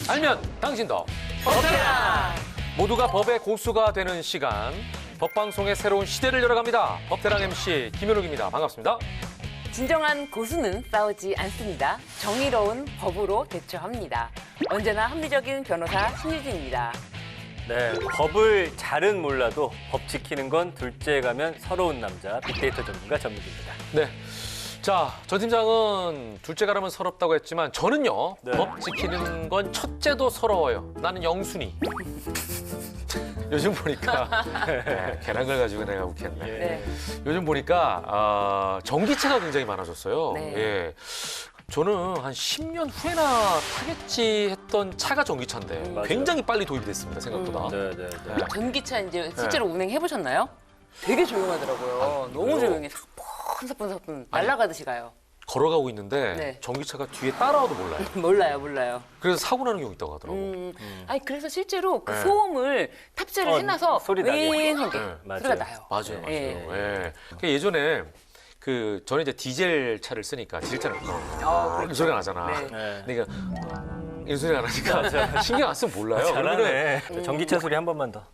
알면 당신도 법테랑! 모두가 법의 고수가 되는 시간. 법방송의 새로운 시대를 열어갑니다. 법테랑 MC 김현욱입니다. 반갑습니다. 진정한 고수는 싸우지 않습니다. 정의로운 법으로 대처합니다. 언제나 합리적인 변호사 신유진입니다. 네, 법을 잘은 몰라도 법 지키는 건 둘째 가면 서러운 남자 빅데이터 전문가 전문기입니다. 네. 자, 전 팀장은 둘째 가라면 서럽다고 했지만 저는요. 네. 법 지키는 건 첫째도 서러워요. 나는 영순이. 요즘 보니까 계란을 가지고 내가 웃겠네. 네. 요즘 보니까 전기차가 굉장히 많아졌어요. 네. 예. 저는 한 10년 후에나 타겠지 했던 차가 전기차인데 맞아요. 굉장히 빨리 도입이 됐습니다. 생각보다. 네, 네, 네. 전기차 이제 실제로 운행해 보셨나요? 되게 조용하더라고요. 너무 그래요? 조용해. 사뿐사뿐 날아가듯이 가요. 걸어가고 있는데 네. 전기차가 뒤에 따라와도 몰라요. 몰라요. 그래서 사고 나는 경우 있다고 하더라고요. 아니 그래서 실제로 그 네. 소음을 탑재를 해놔서 소리 나게. 윙하게 네, 맞아요. 소리가 나요. 맞아요. 예. 예. 그러니까 예전에 저는 이제 디젤 차를 쓰니까 디젤 차는 이 소리가 나잖아. 네. 네. 그러니까 이 소리가 나니까 신경 안 쓰면 몰라요. 그러면은 잘하네. 전기차 소리 한 번만 더.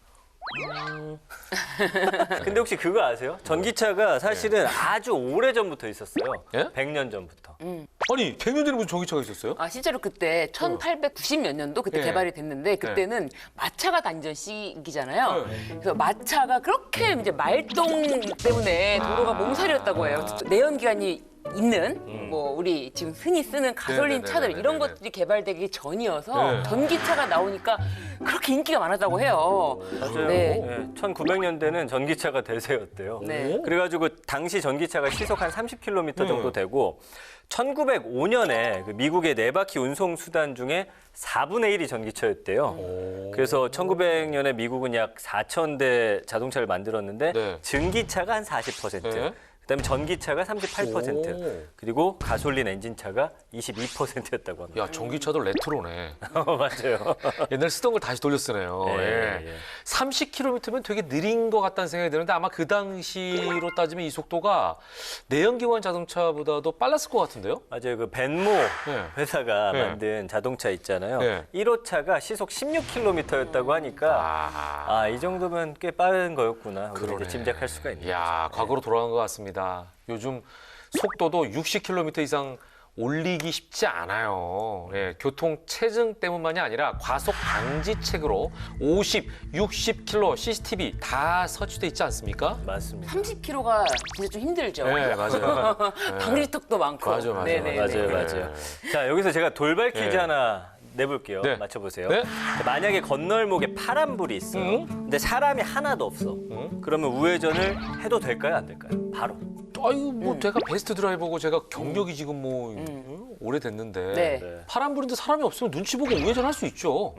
근데 혹시 그거 아세요? 전기차가 사실은 아주 오래 전부터 있었어요. 예? 100년 전부터. 아니 100년 전에 무슨 전기차가 있었어요? 아 실제로 그때 1890 몇 년도 그때 네. 개발이 됐는데 그때는 마차가 다니던 시기잖아요. 그래서 마차가 그렇게 이제 말똥 때문에 도로가 몸살이었다고 해요. 내연기관이 있는 뭐 우리 지금 흔히 쓰는 가솔린 네네네네네. 차들 이런 것들이 개발되기 전이어서 네. 전기차가 나오니까 그렇게 인기가 많았다고 해요. 맞아요. 네. 네. 1900년대는 전기차가 대세였대요. 네. 그래가지고 당시 전기차가 시속 한 30km 정도 되고 1905년에 그 미국의 네 바퀴 운송 수단 중에 4분의 1이 전기차였대요. 그래서 1900년에 미국은 약 4,000대 자동차를 만들었는데 네. 증기차가 한 40%. 네. 그다음에 전기차가 38%, 오. 그리고 가솔린 엔진차가 22%였다고 합니다. 야 전기차도 레트로네. 맞아요. 옛날 쓰던 걸 다시 돌려 쓰네요. 예, 예. 예. 30km면 되게 느린 것 같다는 생각이 드는데 아마 그 당시로 따지면 이 속도가 내연기관 자동차보다도 빨랐을 것 같은데요? 맞아요. 그 벤모 네. 회사가 네. 만든 자동차 있잖아요. 네. 1호차가 시속 16km였다고 하니까 이 정도면 꽤 빠른 거였구나. 우리가 그러네. 이제 짐작할 수가 있네요. 이야, 과거로 돌아간 것 같습니다. 요즘 속도도 60km 이상 올리기 쉽지 않아요. 예, 교통 체증 때문만이 아니라 과속 방지책으로 50, 60km CCTV 다 설치돼 있지 않습니까? 맞습니다. 30km가 진짜 좀 힘들죠. 네, 맞아요. 방지턱도 많고. 맞아요, 맞아요. 네네네. 맞아요, 맞아요. 자, 여기서 제가 돌발 퀴즈 네. 하나 내볼게요. 네. 맞춰보세요. 네. 만약에 건널목에 파란불이 있어요. 근데 사람이 하나도 없어. 그러면 우회전을 해도 될까요, 안 될까요? 바로. 아유, 뭐 제가 베스트 드라이버고 제가 경력이 지금 뭐 오래됐는데 네. 네. 파란불인데 사람이 없으면 눈치 보고 우회전할 수 있죠.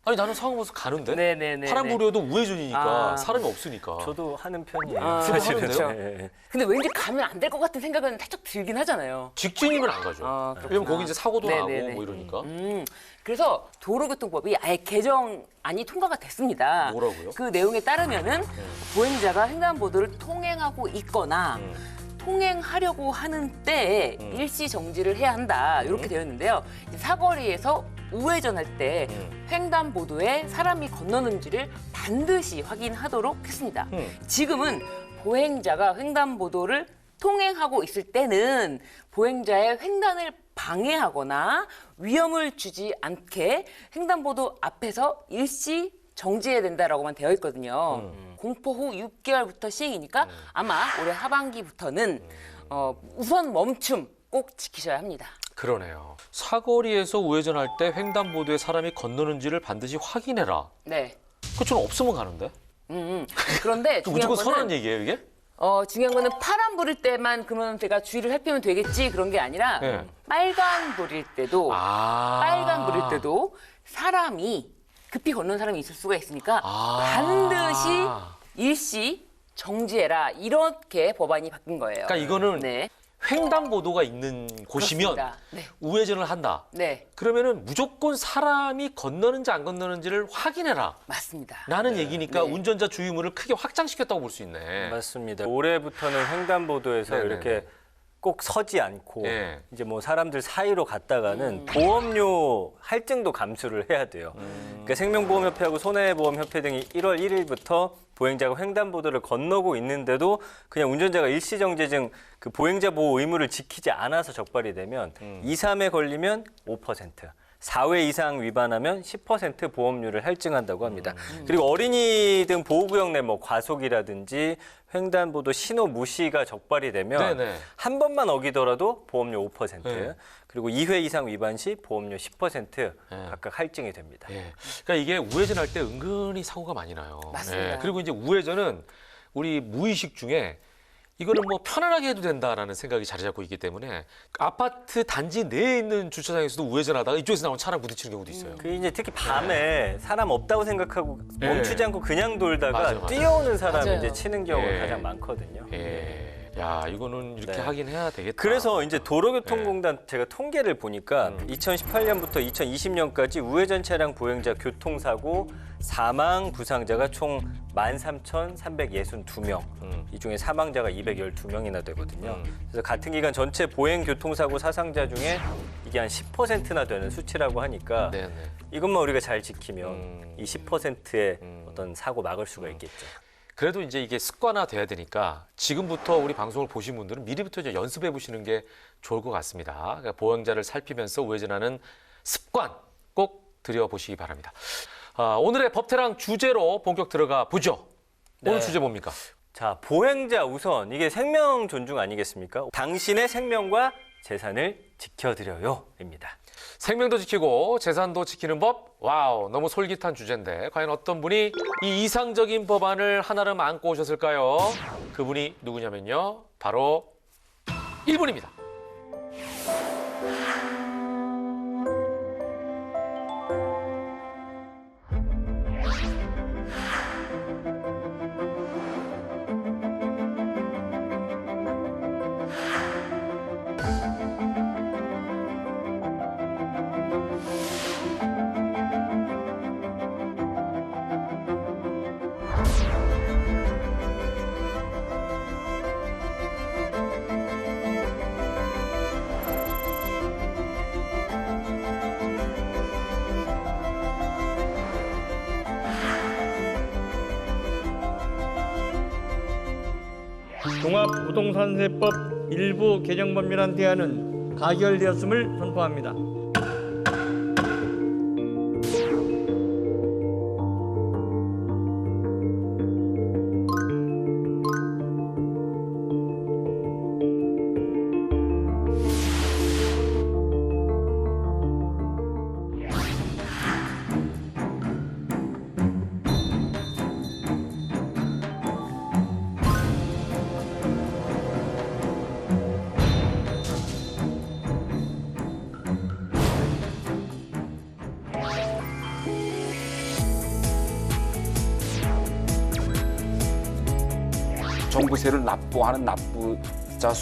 아니 나는 상황버스 가는데 네네네. 파란불이어도 우회전이니까 아. 사람이 없으니까. 저도 하는 편이에요. 아, 사실은. 하는데요? 예, 예. 근데 왠지 가면 안 될 것 같은 생각은 살짝 들긴 하잖아요. 직진이면 안 가죠. 아, 그렇구나. 왜냐면 거기 이제 사고도 네네네. 나고 뭐 이러니까. 그래서 도로교통법이 아예 개정안이 통과가 됐습니다. 뭐라고요? 그 내용에 따르면은 보행자가 횡단보도를 통행하고 있거나 통행하려고 하는 때에 일시 정지를 해야 한다. 이렇게 되어 있는데요. 사거리에서 우회전할 때 횡단보도에 사람이 건너는지를 반드시 확인하도록 했습니다. 지금은 보행자가 횡단보도를 통행하고 있을 때는 보행자의 횡단을 방해하거나 위험을 주지 않게 횡단보도 앞에서 일시 정지해야 된다라고만 되어 있거든요. 공포 후 6개월부터 시행이니까 아마 올해 하반기부터는 우선 멈춤 꼭 지키셔야 합니다. 그러네요. 사거리에서 우회전할 때 횡단보도에 사람이 건너는지를 반드시 확인해라. 네. 그 저는 없으면 가는데. 그런데 그 중요한 무조건 선언 거는 얘기예요 이게? 중요한 거는 파란불일 때만 그러면 제가 주의를 살피면 되겠지 그런 게 아니라 네. 빨간불일 때도 빨간불일 때도 사람이 급히 걷는 사람이 있을 수가 있으니까 반드시 일시 정지해라 이렇게 법안이 바뀐 거예요. 그러니까 이거는 네. 횡단보도가 있는 곳이면 그렇습니다. 네. 우회전을 한다. 네, 그러면은 무조건 사람이 건너는지 안 건너는지를 확인해라. 맞습니다. 라는 얘기니까 네. 운전자 주의무를 크게 확장시켰다고 볼 수 있네. 맞습니다. 올해부터는 횡단보도에서 네네네. 이렇게 꼭 서지 않고 예. 이제 뭐 사람들 사이로 갔다가는 보험료 할증도 감수를 해야 돼요. 그러니까 생명보험협회하고 손해보험협회 등이 1월 1일부터 보행자가 횡단보도를 건너고 있는데도 그냥 운전자가 일시정지증 그 보행자 보호 의무를 지키지 않아서 적발이 되면 2, 3회 걸리면 5%. 4회 이상 위반하면 10% 보험료를 할증한다고 합니다. 그리고 어린이 등 보호구역 내 뭐 과속이라든지 횡단보도 신호 무시가 적발이 되면 네네. 한 번만 어기더라도 보험료 5%, 네. 그리고 2회 이상 위반 시 보험료 10% 네. 각각 할증이 됩니다. 예. 그러니까 이게 우회전할 때 은근히 사고가 많이 나요. 맞습니다. 예. 그리고 이제 우회전은 우리 무의식 중에 이거는 뭐 편안하게 해도 된다라는 생각이 자리 잡고 있기 때문에 아파트 단지 내에 있는 주차장에서도 우회전하다가 이쪽에서 나온 차랑 부딪히는 경우도 있어요. 그 이제 특히 밤에 사람 없다고 생각하고 네. 멈추지 않고 그냥 돌다가 맞아요, 맞아요. 뛰어오는 사람이 맞아요. 이제 치는 경우가 예. 가장 많거든요. 예. 야, 이거는 이렇게 네. 하긴 해야 되겠다. 그래서 이제 도로교통공단 제가 통계를 보니까 2018년부터 2020년까지 우회전 차량 보행자 교통사고 사망 부상자가 총 13,362명. 이 중에 사망자가 212명이나 되거든요. 그래서 같은 기간 전체 보행 교통사고 사상자 중에 이게 한 10%나 되는 수치라고 하니까 네네. 이것만 우리가 잘 지키면 이 10%의 어떤 사고 막을 수가 있겠죠. 그래도 이제 이게 습관화 돼야 되니까 지금부터 우리 방송을 보신 분들은 미리부터 이제 연습해 보시는 게 좋을 것 같습니다. 그러니까 보행자를 살피면서 우회전하는 습관 꼭 들여보시기 바랍니다. 오늘의 법태랑 주제로 본격 들어가 보죠. 오늘 네. 주제 뭡니까? 자, 보행자 우선 이게 생명 존중 아니겠습니까? 당신의 생명과 재산을 지켜드려요입니다. 생명도 지키고 재산도 지키는 법? 와우, 너무 솔깃한 주제인데 과연 어떤 분이 이 이상적인 법안을 하나를 안고 오셨을까요? 그분이 누구냐면요. 바로 이분입니다. 종합부동산세법 일부 개정법률안 대안은 가결되었음을 선포합니다. 종부세를 납부하는 납시자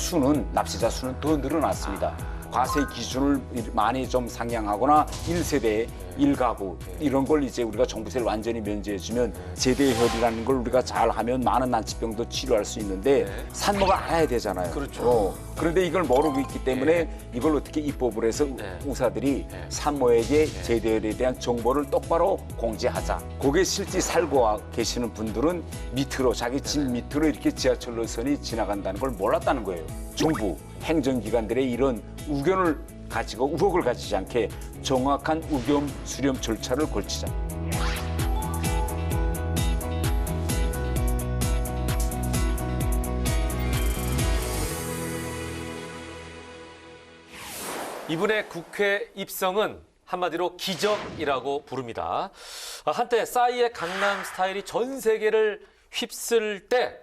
수는 더 늘어났습니다. 과세 기준을 많이 좀 상향하거나 1세대, 1가구 이런 걸 이제 우리가 종부세를 완전히 면제해주면 세대협이라는 걸 우리가 잘하면 많은 난치병도 치료할 수 있는데 산모가 알아야 되잖아요. 그렇죠. 그런데 이걸 모르고 있기 때문에 이걸 어떻게 입법을 해서 의사들이 산모에게 제대에 대한 정보를 똑바로 공지하자. 거기에 실제 살고 계시는 분들은 밑으로 자기 집 밑으로 이렇게 지하철 노선이 지나간다는 걸 몰랐다는 거예요. 정부, 행정기관들의 이런 의견을 가지고 의혹을 가지지 않게 정확한 의견 수렴 절차를 걸치자. 이분의 국회 입성은 한마디로 기적이라고 부릅니다. 한때 싸이의 강남 스타일이 전 세계를 휩쓸 때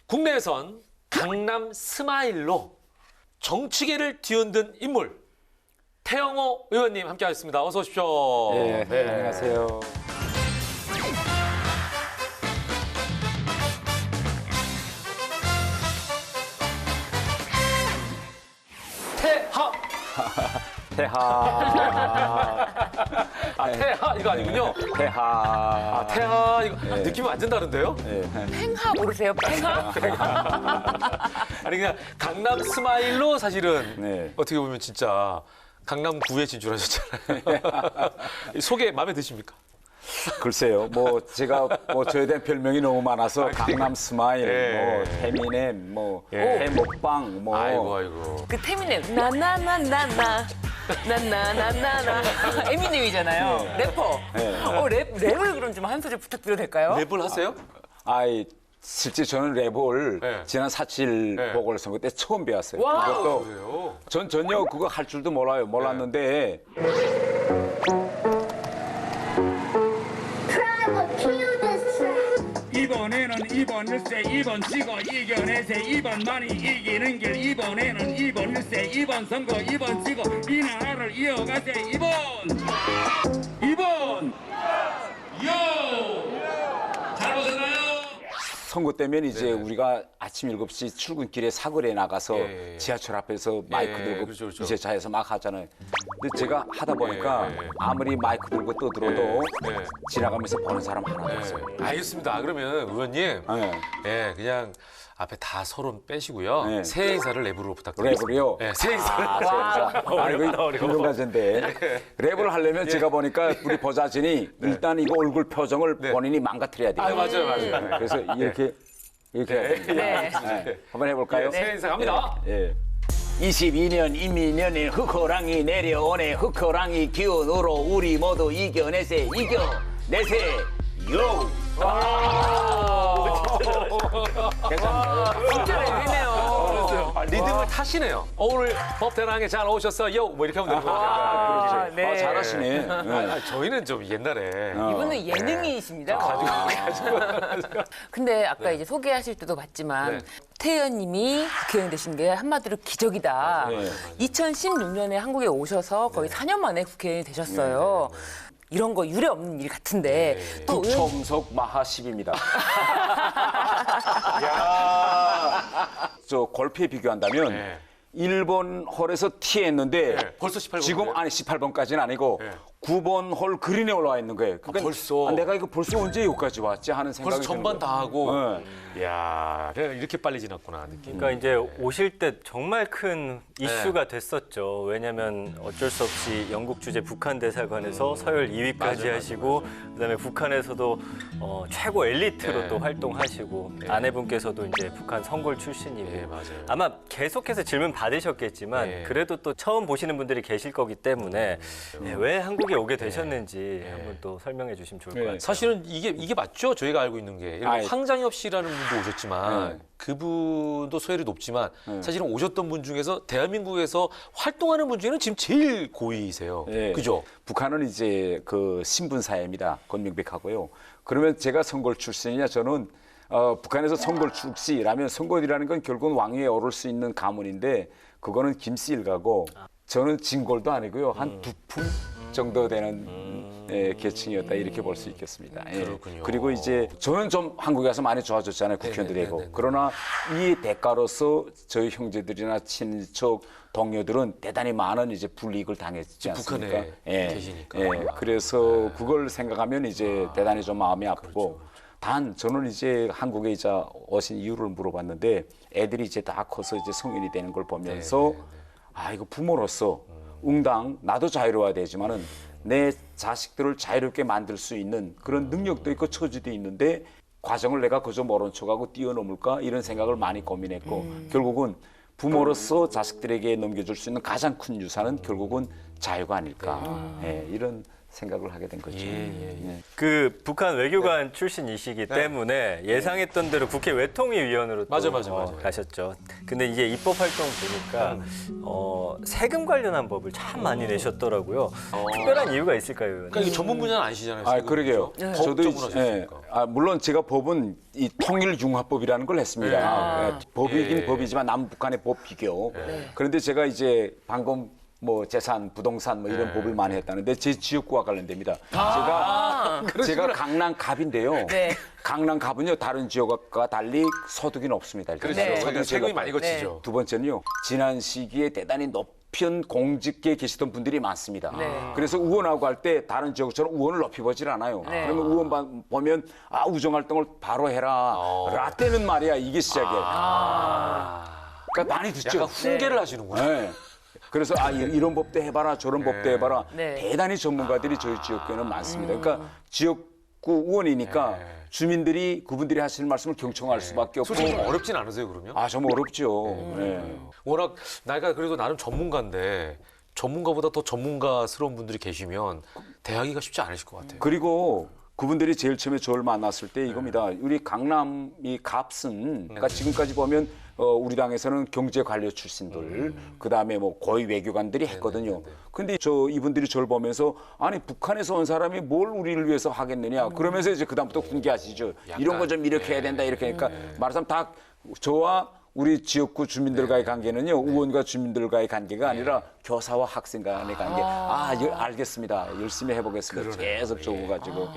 국내에선 강남 스마일로 정치계를 뒤흔든 인물 태영호 의원님 함께하겠습니다. 어서 오십시오. 네, 안녕하세요. 태하. 태하. 아, 태하 이거 아니군요. 태하. 아, 태하 이거 느낌이 완전 다른데요? 팽하 모르세요? 팽하? 아니 그냥 강남 스마일로 사실은 네. 어떻게 보면 진짜 강남구에 진출하셨잖아요. 이 소개 마음에 드십니까? 글쎄요, 뭐 제가 뭐 저에 대한 별명이 너무 많아서 강남 스마일, 예. 뭐 태미넴, 뭐 해먹방, 뭐 아이고. 그 태민의 나나나나나 나나나나나 에미넴이잖아요. 래퍼. 네. 랩을 그럼 좀 한 소절 부탁드려도 될까요? 랩을 하세요? 아이 실제 저는 랩을 네. 지난 4.7 네. 보궐선거 때 처음 배웠어요. 와우. 그것도 그래요? 전 전혀 그거 할 줄도 몰랐는데 이번에는 2번일세 2번 찍어 이겨내세 2번만이 이기는 길 이번에는 2번일세 2번 선거 2번 찍어 이 나라를 이어가세 2번 잘 보셨나요? 선거 때면 이제 우리가 아침 7시 출근길에 사거리에 나가서 예. 지하철 앞에서 마이크 들고 그렇죠, 그렇죠. 유세차에서 막 하잖아요. 근데 제가 하다 보니까 예. 아무리 마이크 들고 떠들어도 예. 지나가면서 보는 사람 하나도 없어요. 네. 알겠습니다. 그러면 의원님, 네. 예, 그냥 앞에 다 서론 빼시고요. 네. 새해 인사를 랩으로 부탁드립니다. 랩을요? 네, 새해 인사를. 이거 훌륭하신데 랩을 하려면 제가 보니까 우리 보좌진이 일단 이거 얼굴 표정을 본인이 망가뜨려야 돼요. 아, 맞아요. 그래서 이렇게 해야 돼요. 네. 네. 한번 해볼까요? 새해 인사 갑니다. 예. 22년 이민년에 흑호랑이 내려오네. 흑호랑이 기운으로 우리 모두 이겨내세. 이겨내세. 요. 진짜 랩이네요. 아, 리듬을 타시네요. 오늘 법대랑에 잘 오셨어요. 뭐 이렇게 하면 되는 거죠. 아, 네. 아, 잘하시네. 저희는 좀 옛날에 이분은 예능이십니다. 근데 아까 이제 소개하실 때도 봤지만 네. 태 의원님이 국회의원 되신 게 한마디로 기적이다. 네. 2016년에 한국에 오셔서 거의 4년 만에 국회의원이 되셨어요. 이런 거 유례 없는 일 같은데 또 의원- 북청석 마하십입니다. 저 골프에 비교한다면 네. 일본 홀에서 티했는데 네, 벌써 18번 지금 이에요? 아니 18번까지는 아니고 네. 9번 홀 그린에 올라와 있는 거예요. 그러니까 벌써? 내가 이거 벌써 언제 여기까지 왔지 하는 생각이 벌써 전반 다 하고. 네. 이야, 그냥 이렇게 빨리 지났구나, 느낌. 그러니까 이제 오실 때 정말 큰 이슈가 됐었죠. 왜냐하면 어쩔 수 없이 영국 주재 북한 대사관에서 서열 2위까지 맞아요, 하시고 그다음에 북한에서도 최고 엘리트로 네. 또 활동하시고 아내분께서도 이제 북한 성골 출신이고 네, 맞아요. 아마 계속해서 질문 받으셨겠지만 네. 그래도 또 처음 보시는 분들이 계실 거기 때문에 네, 왜 한국에 오게 되셨는지 한번 또 설명해 주시면 좋을 것 네. 같아요. 사실은 이게 맞죠? 저희가 알고 있는 게. 아이. 황장엽 씨라는 분도 오셨지만 네. 그분도 소열이 높지만 사실은 오셨던 분 중에서 대한민국에서 활동하는 분 중에는 지금 제일 고위이세요. 예. 그죠? 북한은 이제 그 신분사회입니다. 권명백하고요. 그러면 제가 선골 출신이냐 저는 북한에서 선골 출시라면 선골이라는 건 결국은 왕위에 오를 수 있는 가문인데 그거는 김씨 일가고 저는 진골도 아니고요. 한 두 품 정도 되는 계층이었다 이렇게 볼 수 있겠습니다. 예. 그렇군요. 그리고 이제 저는 좀 한국에 와서 많이 좋아졌잖아요. 국회의원도 되고. 네네. 그러나 이 대가로서 저희 형제들이나 친척 동료들은 대단히 많은 이제 불이익을 당했지 않습니까? 북한에 계시니까. 그래서 그걸 생각하면 이제 대단히 좀 마음이 아프고 단 저는 이제 한국에 이제 오신 이유를 물어봤는데 애들이 이제 다 커서 이제 성인이 되는 걸 보면서 아 이거 부모로서 응당 나도 자유로워야 되지만은 내 자식들을 자유롭게 만들 수 있는 그런 능력도 있고 처지도 있는데 과정을 내가 그저 모른 척하고 뛰어넘을까 이런 생각을 많이 고민했고 결국은 부모로서 자식들에게 넘겨줄 수 있는 가장 큰 유산은 결국은 자유가 아닐까 이런 생각을 하게 된 거죠. 예. 그 북한 외교관 출신이시기 때문에 예상했던 대로 국회 외통위위원으로 또 맞아요. 가셨죠. 근데 이게 입법 활동 보니까 세금 관련한 법을 참 많이 내셨더라고요. 특별한 이유가 있을까요, 의원님? 그러니까 이게 전문 분야는 아니시잖아요. 아 지금. 그러게요. 그죠? 저도 법정을 하셨으니까. 물론 제가 법은 이 통일융합법이라는 걸 했습니다. 법이긴 법이지만 남북한의 법 비교. 그런데 제가 이제 방금 뭐 재산, 부동산 뭐 이런 법을 많이 했다는데 제 지역구와 관련됩니다. 제가 강남 갑인데요. 네. 강남 갑은요 다른 지역과 달리 소득이 높습니다. 일단. 그렇죠. 네. 그러니까 세금이 많이 거치죠. 두 번째는요 지난 시기에 대단히 편 공직계에 계시던 분들이 많습니다. 네. 그래서 의원하고 할 때 다른 지역처럼 의원을 높이 보질 않아요. 네. 그러면 의원 보면 우정활동을 바로 해라. 라떼는 말이야 이게 시작이에요. 그러니까 많이 듣죠. 약간 훈계를 하시는구나. 네. 그래서 이런 법도 해봐라 저런 법도 해봐라. 네. 대단히 전문가들이 저희 지역에는 많습니다. 그러니까 지역구 의원이니까 주민들이 그분들이 하시는 말씀을 경청할 수밖에 없고. 솔직히 좀 어렵진 않으세요, 그러면? 좀 어렵죠. 네. 워낙 나이가 그래도 나름 전문가인데 전문가보다 더 전문가스러운 분들이 계시면 대하기가 쉽지 않으실 것 같아요. 그리고 그분들이 제일 처음에 저를 만났을 때 이겁니다. 우리 강남 이 갑슨, 그러니까 지금까지 보면 우리 당에서는 경제 관료 출신들, 그 다음에 뭐 고위 외교관들이 했거든요. 근데 이분들이 저를 보면서 아니 북한에서 온 사람이 뭘 우리를 위해서 하겠느냐. 그러면서 이제 그다음부터 훈계하시죠. 이런 거 좀 이렇게 해야 된다 이렇게 하니까 말하자면 다 저와 우리 지역구 주민들과의 관계는요, 의원과 주민들과의 관계가 아니라 교사와 학생 간의 관계. 알겠습니다. 열심히 해보겠습니다. 계속 적어가지고.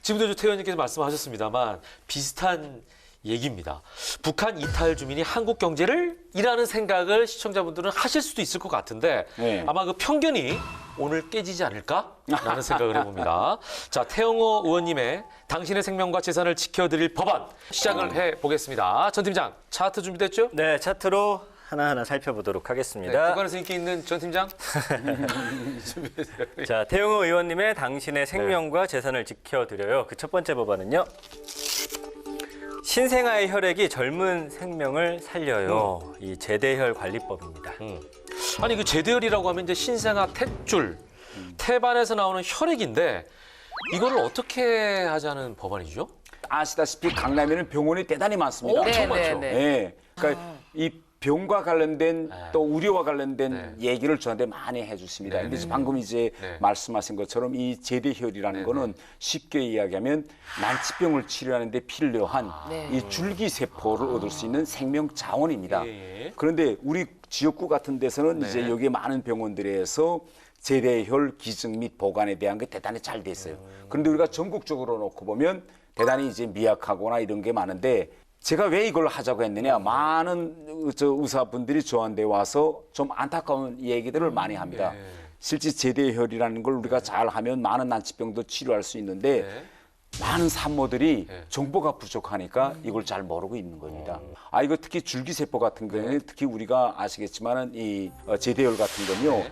지금도 태 의원님께서 말씀하셨습니다만 비슷한 얘기입니다. 북한 이탈 주민이 한국 경제를 이라는 생각을 시청자분들은 하실 수도 있을 것 같은데 아마 그 편견이 오늘 깨지지 않을까라는 생각을 해봅니다. 자, 태영호 의원님의 당신의 생명과 재산을 지켜드릴 법안 시작을 해보겠습니다. 전 팀장, 차트 준비됐죠? 네, 차트로 하나하나 살펴보도록 하겠습니다. 국가에서 인기 있는 전 팀장. 자, 태영호 의원님의 당신의 생명과 재산을 지켜드려요. 그 첫 번째 법안은요. 신생아의 혈액이 젊은 생명을 살려요. 이 제대혈 관리법입니다. 아니 그 제대혈이라고 하면 이제 신생아 탯줄, 태반에서 나오는 혈액인데 이거를 어떻게 하자는 법안이죠? 아시다시피 강남에는 병원이 대단히 많습니다. 엄청 많죠. 네. 그러니까 이 병과 관련된 또 의료와 관련된 얘기를 저한테 많이 해주십니다. 근데 방금 이제 말씀하신 것처럼 이 제대혈이라는 거는 쉽게 이야기하면 난치병을 치료하는데 필요한 이 줄기세포를 얻을 수 있는 생명 자원입니다. 그런데 우리 지역구 같은 데서는 이제 여기 많은 병원들에서 제대혈 기증 및 보관에 대한 게 대단히 잘 돼 있어요. 그런데 우리가 전국적으로 놓고 보면 대단히 이제 미약하거나 이런 게 많은데 제가 왜 이걸 하자고 했느냐, 많은 의사분들이 저한테 와서 좀 안타까운 얘기들을 많이 합니다. 실제 제대혈이라는 걸 우리가 잘 하면 많은 난치병도 치료할 수 있는데 많은 산모들이 정보가 부족하니까 이걸 잘 모르고 있는 겁니다. 이거 특히 줄기세포 같은 경우는 특히 우리가 아시겠지만은 이 제대혈 같은 건요.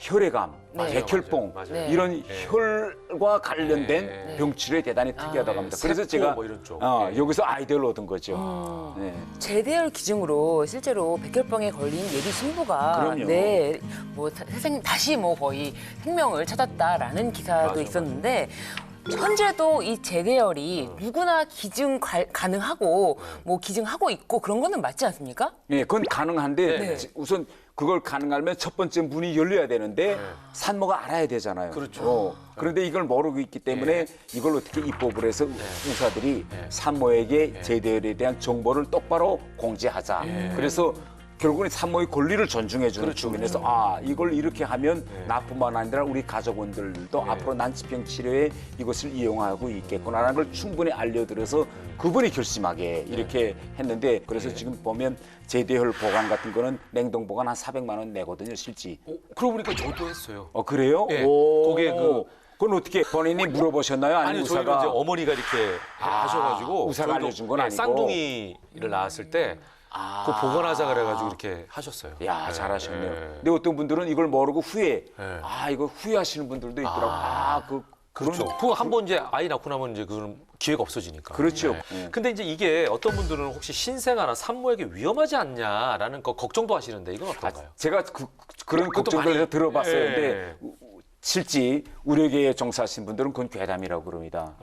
혈액암, 백혈병 이런 혈과 관련된 병치료에 대단히 특이하다고 합니다. 그래서 제가 뭐 이런 쪽. 여기서 아이디어를 얻은 거죠. 제대혈 기증으로 실제로 백혈병에 걸린 예비 신부가 그럼요. 뭐 다시 뭐 거의 생명을 찾았다라는 기사도 있었는데 현재도 이 제대혈이 누구나 기증 가능하고 뭐 기증하고 있고 그런 거는 맞지 않습니까? 네, 그건 가능한데 우선 그걸 가능하려면 첫 번째 문이 열려야 되는데 산모가 알아야 되잖아요. 그렇죠. 그런데 이걸 모르고 있기 때문에 이걸 어떻게 입법을 해서 의사들이 산모에게 제대혈에 대한 정보를 똑바로 공지하자. 그래서 결국은 산모의 권리를 존중해주는 측면에서 이걸 이렇게 하면 나뿐만 아니라 우리 가족원들도 앞으로 난치병 치료에 이것을 이용하고 있겠구나라는 걸 충분히 알려드려서 그분이 결심하게 이렇게 했는데 그래서 지금 보면 제대혈 보관 같은 거는 냉동 보관 한 400만 원 내거든요, 실제. 그러고 보니까 저도 했어요. 그래요? 예, 오. 거기에 그건 어떻게 본인이 물어보셨나요? 아니면 저희는 의사가? 이제 어머니가 이렇게 하셔가지고 의사가 저희도, 알려준 건 아니고? 쌍둥이를 낳았을 때 그 보관하자 그래가지고 이렇게 하셨어요. 야, 잘하셨네요. 근데 어떤 분들은 이걸 모르고 후회. 이거 후회하시는 분들도 있더라고. 그렇죠. 그거 한 번 이제 아이 낳고 나면 이제 그런 기회가 없어지니까. 그렇죠. 근데 이제 이게 어떤 분들은 혹시 신생아나 산모에게 위험하지 않냐라는 거 걱정도 하시는데 이건 어떤가요? 제가 그런 걱정들을 많이- 들어봤어요. 예. 근데 실제 의료계에 종사하신 분들은 그건 괴담이라고 그럽니다.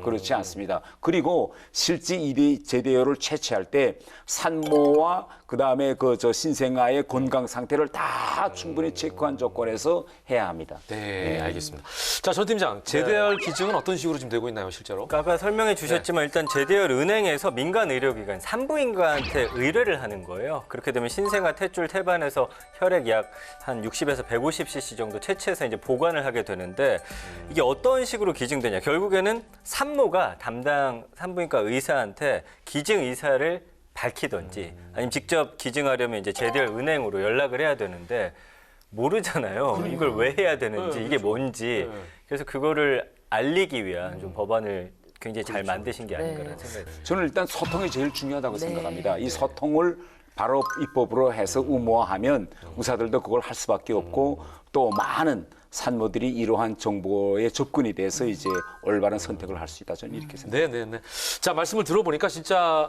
그렇지 않습니다. 그리고 실제 이 제대혈을 채취할 때 산모와 그다음에 신생아의 건강 상태를 다 충분히 체크한 조건에서 해야 합니다. 네, 알겠습니다. 자, 전 팀장, 제대혈 기증은 어떤 식으로 지금 되고 있나요, 실제로? 아까 설명해 주셨지만 일단 제대혈 은행에서 민간 의료기관 산부인과한테 의뢰를 하는 거예요. 그렇게 되면 신생아 탯줄 태반에서 혈액 약 한 60에서 150cc 정도 채취해서 이제 보관을 하게 되는데 이게 어떤 식으로 기증되냐? 결국에는 산모가 담당 산부인과 의사한테 기증 의사를 밝히든지 아니면 직접 기증하려면 이제 제대혈 은행으로 연락을 해야 되는데 모르잖아요. 이걸 왜 해야 되는지, 네, 이게 그렇죠. 뭔지. 네. 그래서 그거를 알리기 위한 좀 법안을 굉장히 잘 만드신 게 아닌가라는 네. 생각이 듭니다. 저는 일단 소통이 제일 중요하다고 네. 생각합니다. 이 소통을 바로 입법으로 해서 의무화하면 의사들도 그걸 할 수밖에 없고 또 많은 산모들이 이러한 정보에 접근이 돼서 이제 올바른 선택을 할 수 있다. 저는 이렇게 생각합니다. 네네네. 자, 말씀을 들어보니까 진짜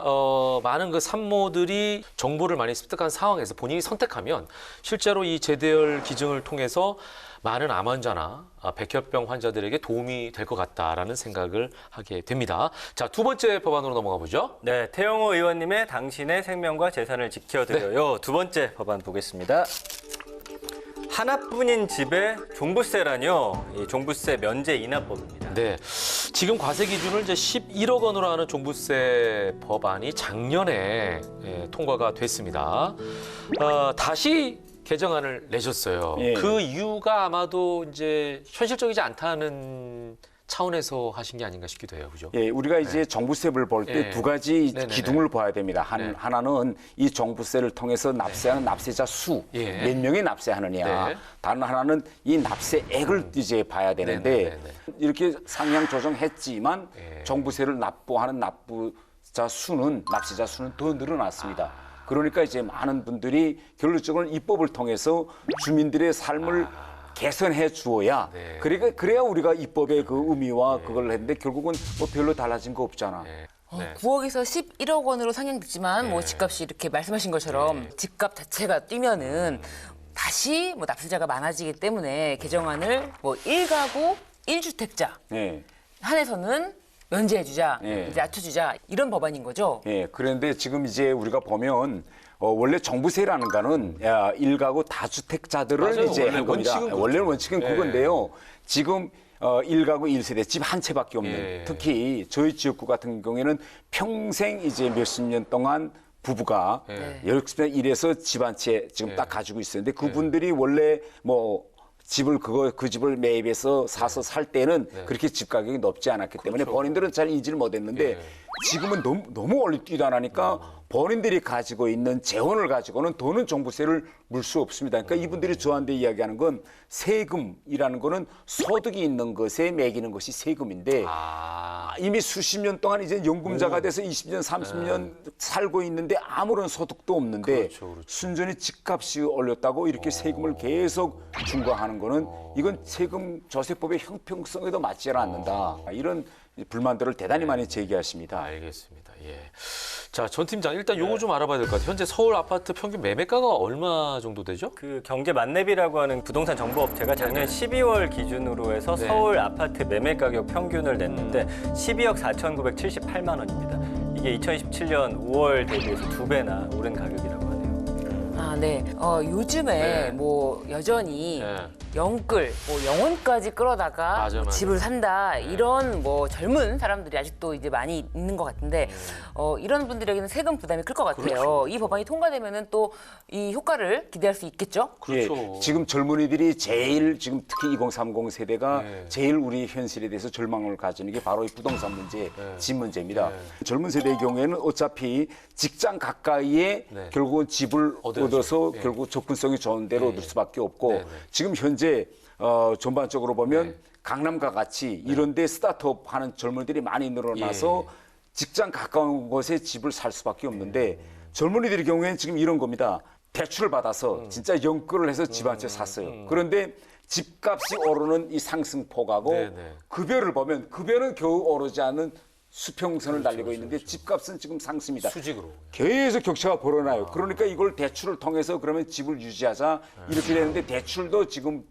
많은 그 산모들이 정보를 많이 습득한 상황에서 본인이 선택하면 실제로 이 제대열 기증을 통해서 많은 암 환자나 백혈병 환자들에게 도움이 될 것 같다라는 생각을 하게 됩니다. 자, 두 번째 법안으로 넘어가 보죠. 네, 태영호 의원님의 당신의 생명과 재산을 지켜드려요. 두 번째 법안 보겠습니다. 하나뿐인 집에 종부세라뇨. 이 종부세 면제 인하법입니다. 네. 지금 과세 기준을 이제 11억 원으로 하는 종부세 법안이 작년에 통과가 됐습니다. 다시 개정안을 내셨어요. 예. 그 이유가 아마도 이제 현실적이지 않다는 차원에서 하신 게 아닌가 싶기도 해요. 그죠? 예, 우리가 이제 종부세를 볼 때 예. 두 가지 네네네. 기둥을 봐야 됩니다. 네. 하나는 이 종부세를 통해서 납세하는 납세자 수, 예. 몇 명이 납세하느냐. 네. 다른 하나는 이 납세액을 이제 봐야 되는데 네네네네. 이렇게 상향 조정했지만 예. 종부세를 납부하는 납부자 수는 납세자 수는 더 늘어났습니다. 그러니까 이제 많은 분들이 결론적으로 입법을 통해서 주민들의 삶을 개선해 주어야 네. 그러니까 그래야 우리가 입법의 그 의미와 그걸 했는데 결국은 뭐 별로 달라진 거 없잖아. 네. 9억에서 11억 원으로 상향됐지만 뭐 집값이 이렇게 말씀하신 것처럼 집값 자체가 뛰면은 다시 뭐 납세자가 많아지기 때문에 개정안을 뭐 1가구 1주택자 예. 한해서는 면제해주자, 예. 이제 낮춰주자 이런 법안인 거죠. 예. 그런데 지금 이제 우리가 보면 원래 종부세라는 거는 일가구 다주택자들을 맞아요. 이제 원래 한 겁니다. 원칙은 그렇죠. 원래는 원칙은 예. 그건데요. 지금 일가구 1세대 집 한 채밖에 없는 예. 특히 저희 지역구 같은 경우에는 평생 이제 몇십 년 동안 부부가 예. 열심히 일해서 집 한 채 지금 딱 가지고 있었는데 그분들이 원래 뭐 집을 그 집을 매입해서 사서 살 때는 그렇게 집 가격이 높지 않았기 때문에 본인들은 잘 인지를 못했는데 예. 지금은 너무 얼리 뛰어나니까 본인들이 가지고 있는 재원을 가지고는 더는 종부세를 물 수 없습니다. 그러니까 이분들이 저한테 이야기하는 건 세금이라는 거는 소득이 있는 것에 매기는 것이 세금인데 이미 수십 년 동안 이제 연금자가 돼서 20년, 30년 살고 있는데 아무런 소득도 없는데 그렇죠. 순전히 집값이 올렸다고 이렇게 세금을 계속 중과하는 거는 이건 세금 조세법의 형평성에도 맞지 않는다. 이런 불만들을 대단히 많이 제기하십니다. 알겠습니다. 예. 자, 전 팀장 일단 요거 좀 알아봐야 될 것 같아요. 현재 서울 아파트 평균 매매가가 얼마 정도 되죠? 그 경제 만렙이라고 하는 부동산 정보업체가 작년 12월 기준으로 해서 네. 서울 아파트 매매 가격 평균을 냈는데 12억 4,978만 원입니다. 이게 2017년 5월 대비해서 2배나 오른 가격이라고 하네요. 아, 네. 요즘에 네. 뭐 여전히 네. 영끌, 뭐 영혼까지 끌어다가 맞아, 뭐 맞아. 집을 산다 이런 뭐 젊은 사람들이 아직도 이제 많이 있는 것 같은데 이런 분들에게는 세금 부담이 클 것 같아요. 그렇죠. 이 법안이 통과되면은 또 이 효과를 기대할 수 있겠죠? 그렇죠. 예, 지금 젊은이들이 제일 지금 특히 2030 세대가 네. 제일 우리 현실에 대해서 절망을 가지는 게 바로 이 부동산 문제, 네. 집 문제입니다. 젊은 세대의 경우에는 어차피 직장 가까이에 네. 결국은 집을 얻어야죠. 얻어서 예. 결국 접근성이 좋은 데로 얻을 수밖에 없고 네, 네. 지금 현재 전반적으로 보면 강남과 같이 이런 데 스타트업 하는 젊은이들이 많이 늘어나서 예. 직장 가까운 곳에 집을 살 수밖에 없는데 젊은이들의 경우에는 지금 이런 겁니다. 대출을 받아서 진짜 연끌을 해서 집 한 채 샀어요. 그런데 집값이 오르는 이 상승폭하고 네네. 급여를 보면 급여는 겨우 오르지 않는 수평선을 달리고 있는데 집값은 지금 상승입니다. 수직으로. 계속 격차가 벌어나요. 그러니까 이걸 대출을 통해서 그러면 집을 유지하자 이렇게 되는데 대출도 지금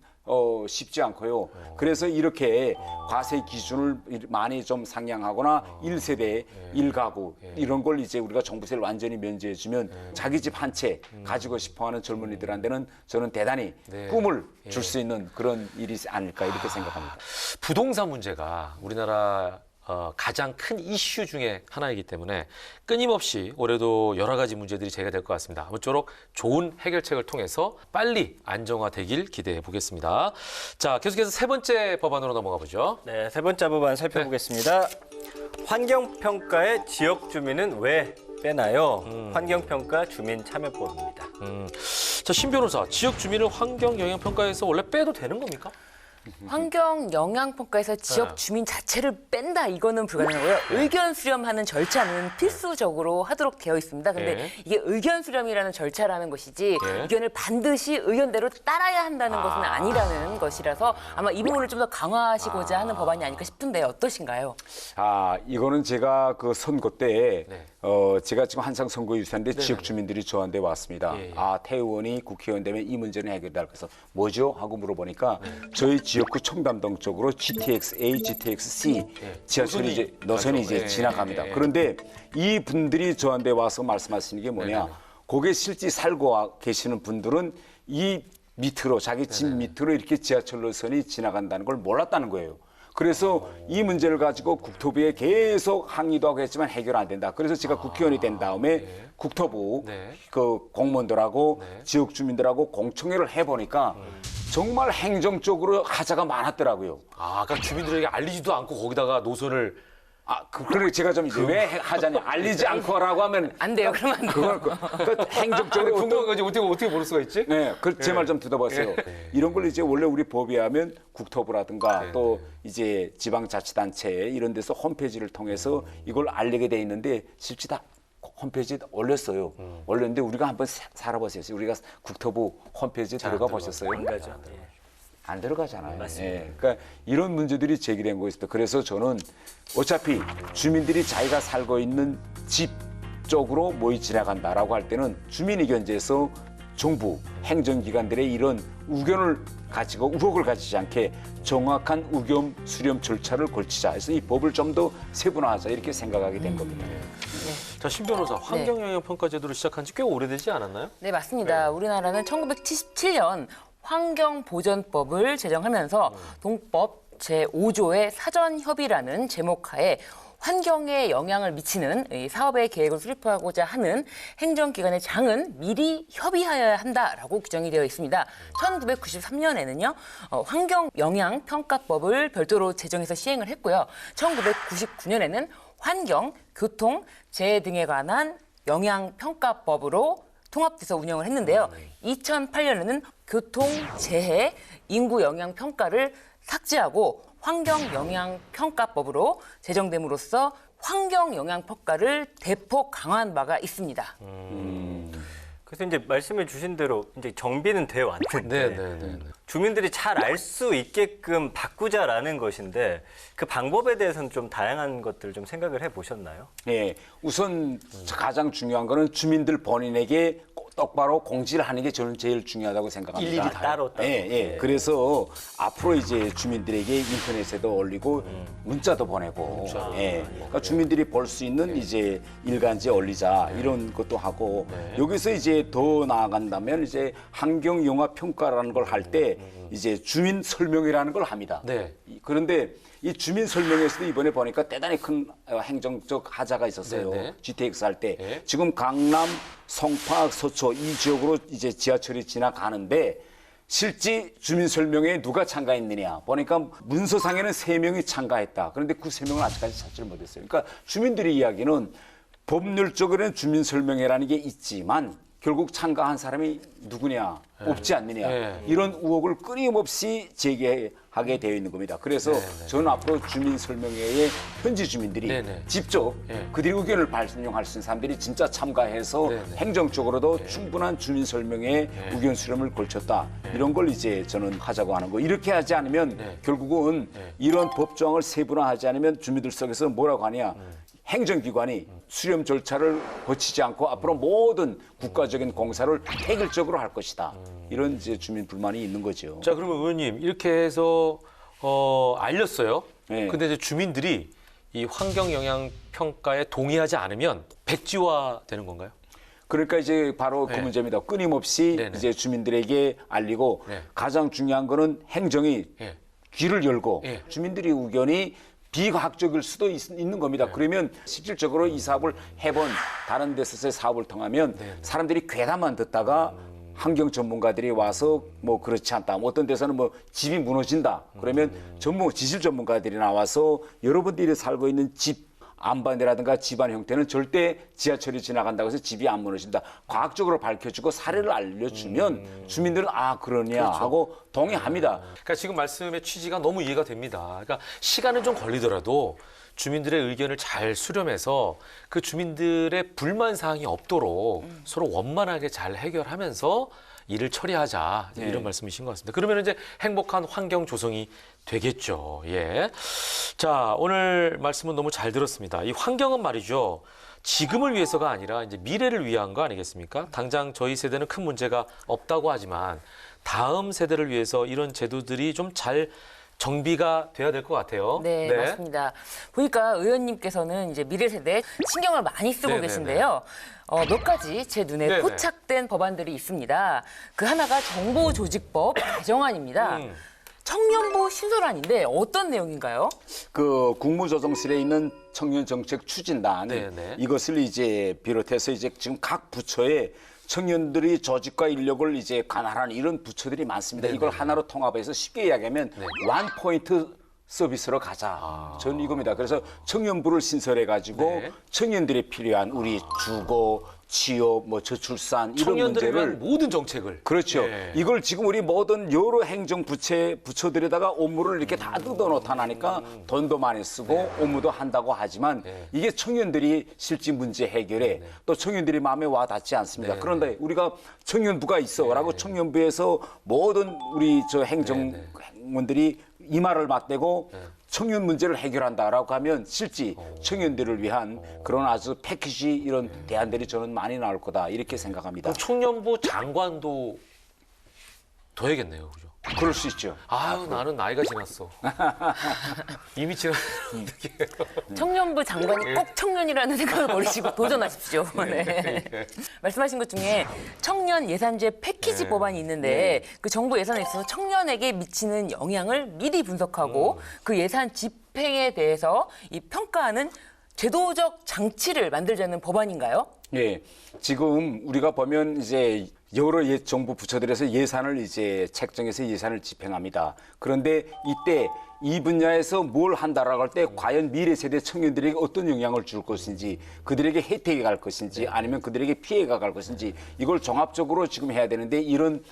쉽지 않고요. 그래서 이렇게 과세 기준을 많이 좀 상향하거나 1세대, 1가구 이런 걸 이제 우리가 종부세를 완전히 면제해주면 자기 집 한 채 가지고 싶어하는 젊은이들한테는 저는 대단히 네. 꿈을 줄 수 있는 그런 일이 아닐까 이렇게 생각합니다. 부동산 문제가 우리나라 가장 큰 이슈 중에 하나이기 때문에 끊임없이 올해도 여러 가지 문제들이 제기가 될 것 같습니다. 아무쪼록 좋은 해결책을 통해서 빨리 안정화되길 기대해 보겠습니다. 자, 계속해서 세 번째 법안으로 넘어가 보죠. 네, 세 번째 법안 살펴보겠습니다. 환경평가의 지역 주민은 왜 빼나요? 환경평가 주민참여법입니다. 자, 신 변호사, 지역 주민을 환경 영향 평가에서 원래 빼도 되는 겁니까? 환경 영향 평가에서 지역 네. 주민 자체를 뺀다 이거는 불가능하고요. 의견 수렴하는 절차는 필수적으로 하도록 되어 있습니다. 근데 네. 이게 의견 수렴이라는 절차라는 것이지 네. 의견을 반드시 의견대로 따라야 한다는 것은 아니라는 것이라서 아마 이 부분을 좀 더 강화하시고자 하는 법안이 아닐까 싶은데 어떠신가요? 이거는 제가 그 선거 때 네. 제가 지금 한상 선거 유세인데 지역 주민들이 저한테 왔습니다. 예, 예. 태 의원이 국회의원 되면 이 문제는 해결될 그래서 뭐죠? 하고 물어보니까 저희 지역구 청담동 쪽으로 GTX-A, GTX-C 지하철이 이제 노선이 맞아. 이제 예, 지나갑니다. 예, 예. 그런데 이 분들이 저한테 와서 말씀하시는 게 뭐냐? 거기에 실제 살고 계시는 분들은 이 밑으로 자기 집 밑으로 이렇게 지하철 노선이 지나간다는 걸 몰랐다는 거예요. 그래서 이 문제를 가지고 국토부에 계속 항의도 하고 했지만 해결 안 된다. 그래서 제가 국회의원이 된 다음에 국토부 네. 그 공무원들하고 지역 주민들하고 공청회를 해보니까 정말 행정적으로 하자가 많았더라고요. 그러니까 주민들에게 알리지도 않고 거기다가 노선을 그래 제가 좀 이제 왜 하자니 알리지 않고라고 하면 안 돼요. 그러면 안 돼요. 그건 행정적으로 궁금한 거지 어떻게 모를 수가 있지? 네, 제 말 좀 들어보세요. 이런 걸 이제 원래 우리 법에 하면 국토부라든가 또 이제 지방자치단체 이런 데서 홈페이지를 통해서 이걸 알리게 돼 있는데 실제 다 홈페이지에 올렸어요. 올렸는데 우리가 한번 살아보세요. 우리가 국토부 홈페이지에 들어가 보셨어요? 안 가죠. 안 들어가잖아요. 맞습니다. 그러니까 이런 문제들이 제기된 거였습니다. 그래서 저는 어차피 주민들이 자기가 살고 있는 집 쪽으로 모이 지나간다라고 할 때는 주민의견제에서 정부, 행정기관들의 이런 의견을 가지고 의혹을 가지지 않게 정확한 의견 수렴 절차를 걸치자 해서 이 법을 좀 더 세분화하자 이렇게 생각하게 된 겁니다. 자, 신 변호사, 환경 영향 평가 제도를 시작한 지 꽤 오래되지 않았나요? 네, 맞습니다. 우리나라는 1977년 환경보전법을 제정하면서 동법 제5조의 사전협의라는 제목하에 환경에 영향을 미치는 이 사업의 계획을 수립하고자 하는 행정기관의 장은 미리 협의하여야 한다라고 규정이 되어 있습니다. 1993년에는요, 환경영향평가법을 별도로 제정해서 시행을 했고요. 1999년에는 환경, 교통, 재해 등에 관한 영향평가법으로 통합돼서 운영을 했는데요. 2008년에는 교통, 재해, 인구 영향 평가를 삭제하고 환경 영향 평가법으로 제정됨으로써 환경 영향 평가를 대폭 강화한 바가 있습니다. 그래서 이제 말씀해 주신 대로 이제 정비는 되어 왔는데 주민들이 잘 알 수 있게끔 바꾸자라는 것인데 그 방법에 대해서는 좀 다양한 것들을 좀 생각을 해 보셨나요? 예, 우선 가장 중요한 거는 주민들 본인에게 똑바로 공지를 하는 게 저는 제일 중요하다고 생각합니다. 일일이 따로. 예. 그래서 앞으로 이제 주민들에게 인터넷에도 올리고 문자도 보내고, 그러니까 주민들이 볼 수 있는 이제 일간지에 올리자 이런 것도 하고 여기서 이제 더 나아간다면 이제 환경 영화 평가라는 걸 할 때 이제 주민 설명이라는 걸 합니다. 네. 그런데 이 주민 설명에서도 이번에 보니까 대단히 큰 행정적 하자가 있었어요. 네. GTX 할 때. 지금 강남, 송파, 서초 이 지역으로 이제 지하철이 지나가는데 실제 주민 설명회에 누가 참가했느냐 보니까 문서상에는 3명이 참가했다. 그런데 그 3명은 아직까지 찾지를 못했어요. 그러니까 주민들의 이야기는 법률적으로는 주민 설명회라는 게 있지만 결국 참가한 사람이 누구냐, 없지 않느냐 이런 의혹을 끊임없이 제기하게 되어 있는 겁니다. 그래서 저는 앞으로 주민 설명회에 현지 주민들이 직접 그들의 의견을 반영할 수 있는 사람들이 진짜 참가해서 행정적으로도 충분한 주민 설명회 의견 수렴을 걸쳤다. 이런 걸 이제 저는 하자고 하는 거. 이렇게 하지 않으면 결국은 이런 법조항을 세분화하지 않으면 주민들 속에서 뭐라고 하냐. 행정기관이 수렴 절차를 거치지 않고 앞으로 모든 국가적인 공사를 획일적으로 할 것이다. 이런 이제 주민 불만이 있는 거죠. 자, 그러면 의원님 이렇게 해서 알렸어요. 네. 근데 이제 주민들이 이 환경 영향 평가에 동의하지 않으면 백지화 되는 건가요? 그러니까 이제 바로 그 문제입니다. 끊임없이 네네. 이제 주민들에게 알리고 가장 중요한 거는 행정이 귀를 열고 주민들의 의견이 비과학적일 수도 있는 겁니다. 그러면 실질적으로 이 사업을 해본 다른 데서의 사업을 통하면 사람들이 괴담만 듣다가 환경 전문가들이 와서 뭐 그렇지 않다. 어떤 데서는 뭐 집이 무너진다. 그러면 지질 전문가들이 나와서 여러분들이 살고 있는 집 안반대라든가 집안 형태는 절대 지하철이 지나간다고 해서 집이 안 무너진다. 과학적으로 밝혀주고 사례를 알려주면 주민들은 아 그러냐 하고 동의합니다. 그러니까 지금 말씀의 취지가 너무 이해가 됩니다. 그러니까 시간은 좀 걸리더라도 주민들의 의견을 잘 수렴해서 그 주민들의 불만 사항이 없도록 서로 원만하게 잘 해결하면서 일을 처리하자 네. 이런 말씀이신 것 같습니다. 그러면 이제 행복한 환경 조성이 되겠죠. 예. 자, 오늘 말씀은 너무 잘 들었습니다. 이 환경은 말이죠. 지금을 위해서가 아니라 이제 미래를 위한 거 아니겠습니까? 당장 저희 세대는 큰 문제가 없다고 하지만 다음 세대를 위해서 이런 제도들이 좀 잘 정비가 돼야 될 것 같아요. 네, 맞습니다. 보니까 의원님께서는 이제 미래 세대에 신경을 많이 쓰고 네네네. 계신데요. 몇 가지 제 눈에 네네. 포착된 법안들이 있습니다. 그 하나가 정보조직법 개정안입니다. 청년부 신설안인데 어떤 내용인가요? 그 국무조정실에 있는 청년정책 추진단 네네. 이것을 이제 비롯해서 이제 지금 각 부처에 청년들이 조직과 인력을 이제 관할하는 이런 부처들이 많습니다. 이걸 하나로 통합해서 쉽게 이야기하면 원 포인트 서비스로 가자. 저는 이겁니다. 그래서 청년부를 신설해 가지고 네. 청년들이 필요한 우리 주거, 취업, 뭐 저출산 이런 청년들을 문제를 위한 모든 정책을. 그렇죠. 예. 이걸 지금 우리 모든 여러 행정 부처들에다가 업무를 이렇게 다 뜯어놓다 나니까 돈도 많이 쓰고 업무도 한다고 하지만 이게 청년들이 실제 문제 해결에 또 청년들이 마음에 와 닿지 않습니다. 그런데 우리가 청년부가 있어라고 청년부에서 모든 우리 저 행정원들이 이 말을 맞대고 청년 문제를 해결한다라고 하면 실제 청년들을 위한 그런 아주 패키지 이런 대안들이 저는 많이 나올 거다 이렇게 생각합니다. 그럼 청년부 장관도 둬야겠네요. 그죠? 그럴 수 있죠. 아유, 나는 나이가 지났어. 이미 지났는데. 청년부 장관이 꼭 청년이라는 생각을 버리시고 도전하십시오. 네. 말씀하신 것 중에 청년 예산제 패키지 법안이 있는데 그 정부 예산에 있어서 청년에게 미치는 영향을 미리 분석하고 그 예산 집행에 대해서 이 평가하는 제도적 장치를 만들자는 법안인가요? 예. 지금 우리가 보면 이제 여러 정부 부처들에서 예산을 이제 책정해서 예산을 집행합니다. 그런데 이때 이 분야에서 뭘 한다라고 할 때 과연 미래 세대 청년들에게 어떤 영향을 줄 것인지 그들에게 혜택이 갈 것인지 아니면 그들에게 피해가 갈 것인지 이걸 종합적으로 지금 해야 되는데 이런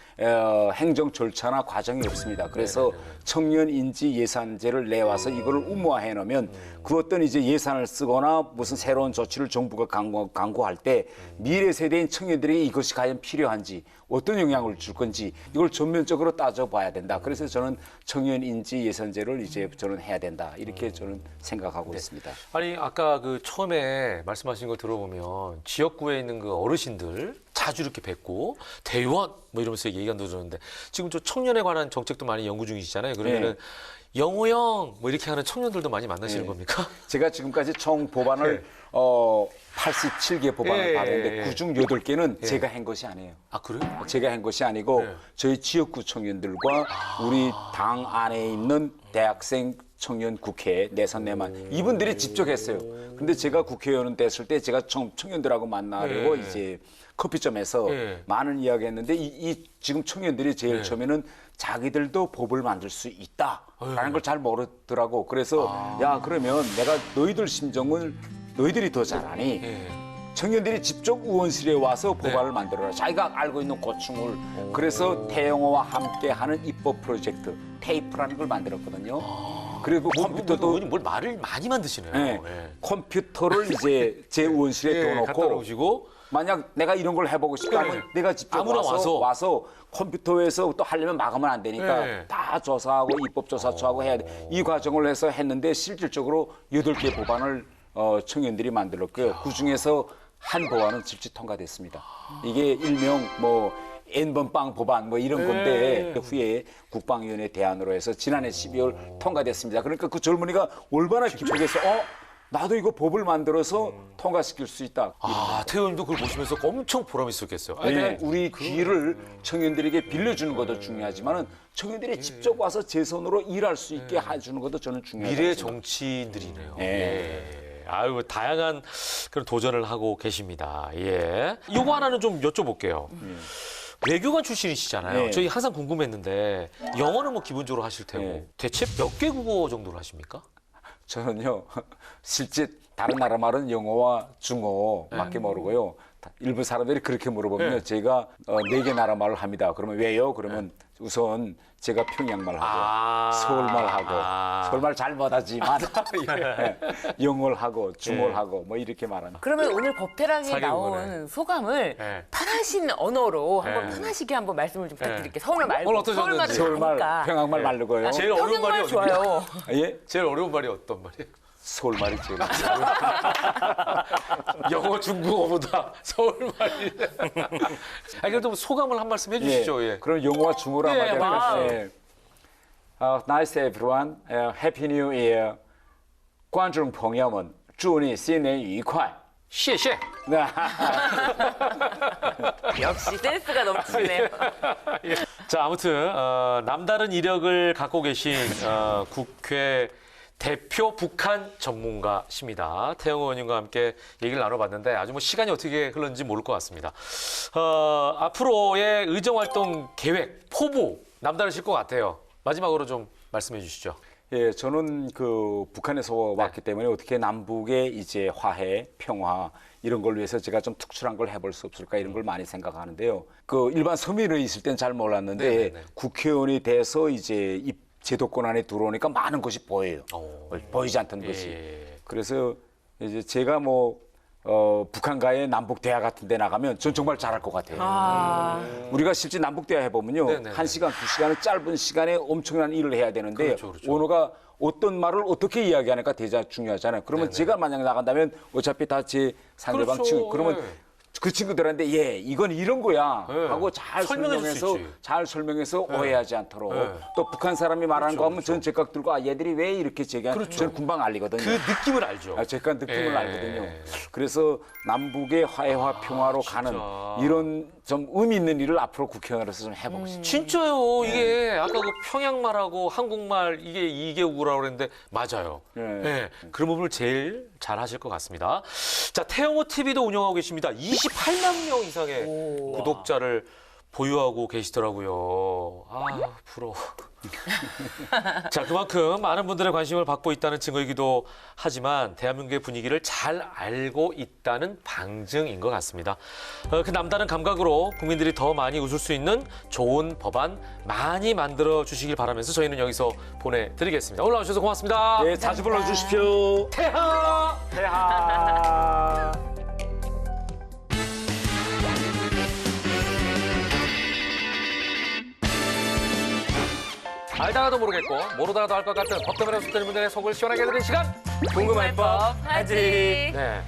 행정 절차나 과정이 없습니다. 그래서 청년 인지 예산제를 내와서 이걸 의무화해 놓으면 그 어떤 이제 예산을 쓰거나 무슨 새로운 조치를 정부가 강구할 때 미래 세대인 청년들에게 이것이 과연 필요한지 어떤 영향을 줄 건지 이걸 전면적으로 따져봐야 된다. 그래서 저는 청년 인지 예산제를 이제 저는 해야 된다. 이렇게 저는 생각하고 있습니다. 아니, 아까 그 처음에 말씀하신 걸 들어보면 지역구에 있는 그 어르신들 자주 이렇게 뵙고 대의원 뭐 이러면서 얘기가 들었는데 지금 저 청년에 관한 정책도 많이 연구 중이시잖아요. 그러면은 영호 형 뭐 이렇게 하는 청년들도 많이 만나시는 겁니까? 제가 지금까지 총 법안을 87개 법안을 받았는데 그중 8개는 제가 한 것이 아니에요. 아, 그래요? 제가 한 것이 아니고 저희 지역구 청년들과 우리 당 안에 있는 대학생 청년 국회 내선내만 이분들이 직접 했어요. 근데 제가 국회의원 됐을 때 제가 청년들하고 만나려고 이제 커피점에서 많은 이야기했는데 이 지금 청년들이 제일 처음에는 자기들도 법을 만들 수 있다라는 걸 잘 모르더라고. 그래서 야 그러면 내가 너희들 심정을 너희들이 더 잘 아니. 청년들이 직접 의원실에 와서 법안을 만들어라. 자기가 알고 있는 고충을. 그래서 태영호와 함께하는 입법 프로젝트 테이프라는 걸 만들었거든요. 그리고 컴퓨터도 의원님 뭘 말을 많이 만드시네요. 네, 컴퓨터를 이제 제 의원실에 갖다 둬놓고 놓으시고 만약 내가 이런 걸 해보고 싶다면 내가 직접 아무나 와서 컴퓨터에서 또 하려면 막으면 안 되니까 다 조사하고 입법 조사처하고 해야 돼. 이 과정을 해서 했는데 실질적으로 8개 법안을 청년들이 만들었고요. 그중에서 한 법안은 실제 통과됐습니다. 이게 일명 뭐 N번빵 법안 뭐 이런 건데 후에 국방위원회 대안으로 해서 지난해 12월 통과됐습니다. 그러니까 그 젊은이가 얼마나 기쁘겠어. 나도 이거 법을 만들어서 통과시킬 수 있다. 아, 태호님도 그걸 보시면서 엄청 보람 있었겠어요. 네, 우리 귀를 청년들에게 빌려주는 것도 중요하지만 청년들이 직접 와서 제 손으로 일할 수 있게 해주는 것도 저는 중요하다. 미래 정치인들이네요. 네. 예. 아유, 다양한 그런 도전을 하고 계십니다. 예. 요거 하나는 좀 여쭤볼게요. 외교관 출신이시잖아요. 네. 저희 항상 궁금했는데 영어는 뭐 기본적으로 하실 테고 네. 대체 몇 개 국어 정도로 하십니까? 저는요 실제 다른 나라 말은 영어와 중어밖에 모르고요. 일부 사람들이 그렇게 물어보면 네. 제가 4개 나라 말을 합니다. 그러면 왜요? 그러면 우선 제가 평양말 하고 서울말 하고 서울말 잘 못하지만 네, 영어를 하고 중어를 하고 뭐 이렇게 말합니다. 그러면 오늘 법태랑에 사기꾼이네. 나온 소감을 네. 편하신 언어로 한번 네. 편하시게 한번 말씀을 좀 부탁드릴게요. 서울말 말고 오늘 어떠셨는지. 서울말은 서울말, 아니까. 평양말 말고요. 제일 어려운 말이 평양말 어디예요? 좋아요. 예? 제일 어려운 말이 어떤 말이에요? 서울말이 제일 영어, 중국어보다 서울말이. 아니 그래도 소감을 한 말씀 해주시죠. 예. 그럼 영어와 중어로 예, 한마디 와우. 할까요? 예. Nice everyone. Happy New Year. 观众朋友们祝你新年愉快. 시에. 네. 역시 센스가 넘치네요. 자, 아무튼 남다른 이력을 갖고 계신 국회 대표 북한 전문가십니다. 태영 의원님과 함께 얘기를 나눠봤는데 아주 뭐 시간이 어떻게 흘렀는지 모를 것 같습니다. 앞으로의 의정활동 계획, 포부 남다르실 것 같아요. 마지막으로 좀 말씀해 주시죠. 예, 저는 그 북한에서 왔기 때문에 어떻게 남북의 이제 화해, 평화 이런 걸 위해서 제가 좀 특출한 걸 해볼 수 없을까 이런 걸 많이 생각하는데요. 그 일반 서민에 있을 땐 잘 몰랐는데 네네네. 국회의원이 돼서 이제 제도권 안에 들어오니까 많은 것이 보여요. 보이지 않던 것이. 예. 그래서 이제 제가 뭐 북한과의 남북 대화 같은 데 나가면 전 정말 잘할 것 같아요. 우리가 실제 남북 대화 해보면요. 네네네. 1시간, 2시간의 짧은 시간에 엄청난 일을 해야 되는데 그렇죠, 그렇죠. 언어가 어떤 말을 어떻게 이야기하니까 대자 중요하잖아요. 그러면 네네. 제가 만약 나간다면 어차피 다 제 상대방 그렇죠. 친구. 그러면 예. 그 친구들한테 예 이건 이런 거야 예. 하고 잘 설명해 줄 수 설명해서 있지. 오해하지 않도록 예. 또 북한 사람이 말하는 거 하면 그렇죠. 전 제각 들고 얘들이 왜 이렇게 얘기하는 그렇죠. 저는 금방 알리거든요. 그 느낌을 알죠. 제가 느낌을 예. 알거든요. 그래서 남북의 화해와 평화로 가는 이런 좀 의미 있는 일을 앞으로 국회의원으로서 좀 해보고 싶습니다. 진짜요. 이게 아까 그 평양말하고 한국말 이게 2개국이라고 그랬는데 맞아요. 예. 예. 그런 부분을 제일 잘 하실 것 같습니다. 자, 태영호 TV도 운영하고 계십니다. 28만 명 이상의 구독자를 보유하고 계시더라고요. 아, 부러워. 자, 그만큼 많은 분들의 관심을 받고 있다는 증거이기도 하지만 대한민국의 분위기를 잘 알고 있다는 방증인 것 같습니다. 그 남다른 감각으로 국민들이 더 많이 웃을 수 있는 좋은 법안 많이 만들어 주시길 바라면서 저희는 여기서 보내드리겠습니다. 오늘 나와주셔서 고맙습니다. 예, 자주 불러주십시오. 태하! 태하. 알다가도 모르겠고 모르다가도 알 것 같은 법 때문에 속되는 분들의 속을 시원하게 해드리는 시간. 궁금할 법 하지. 네.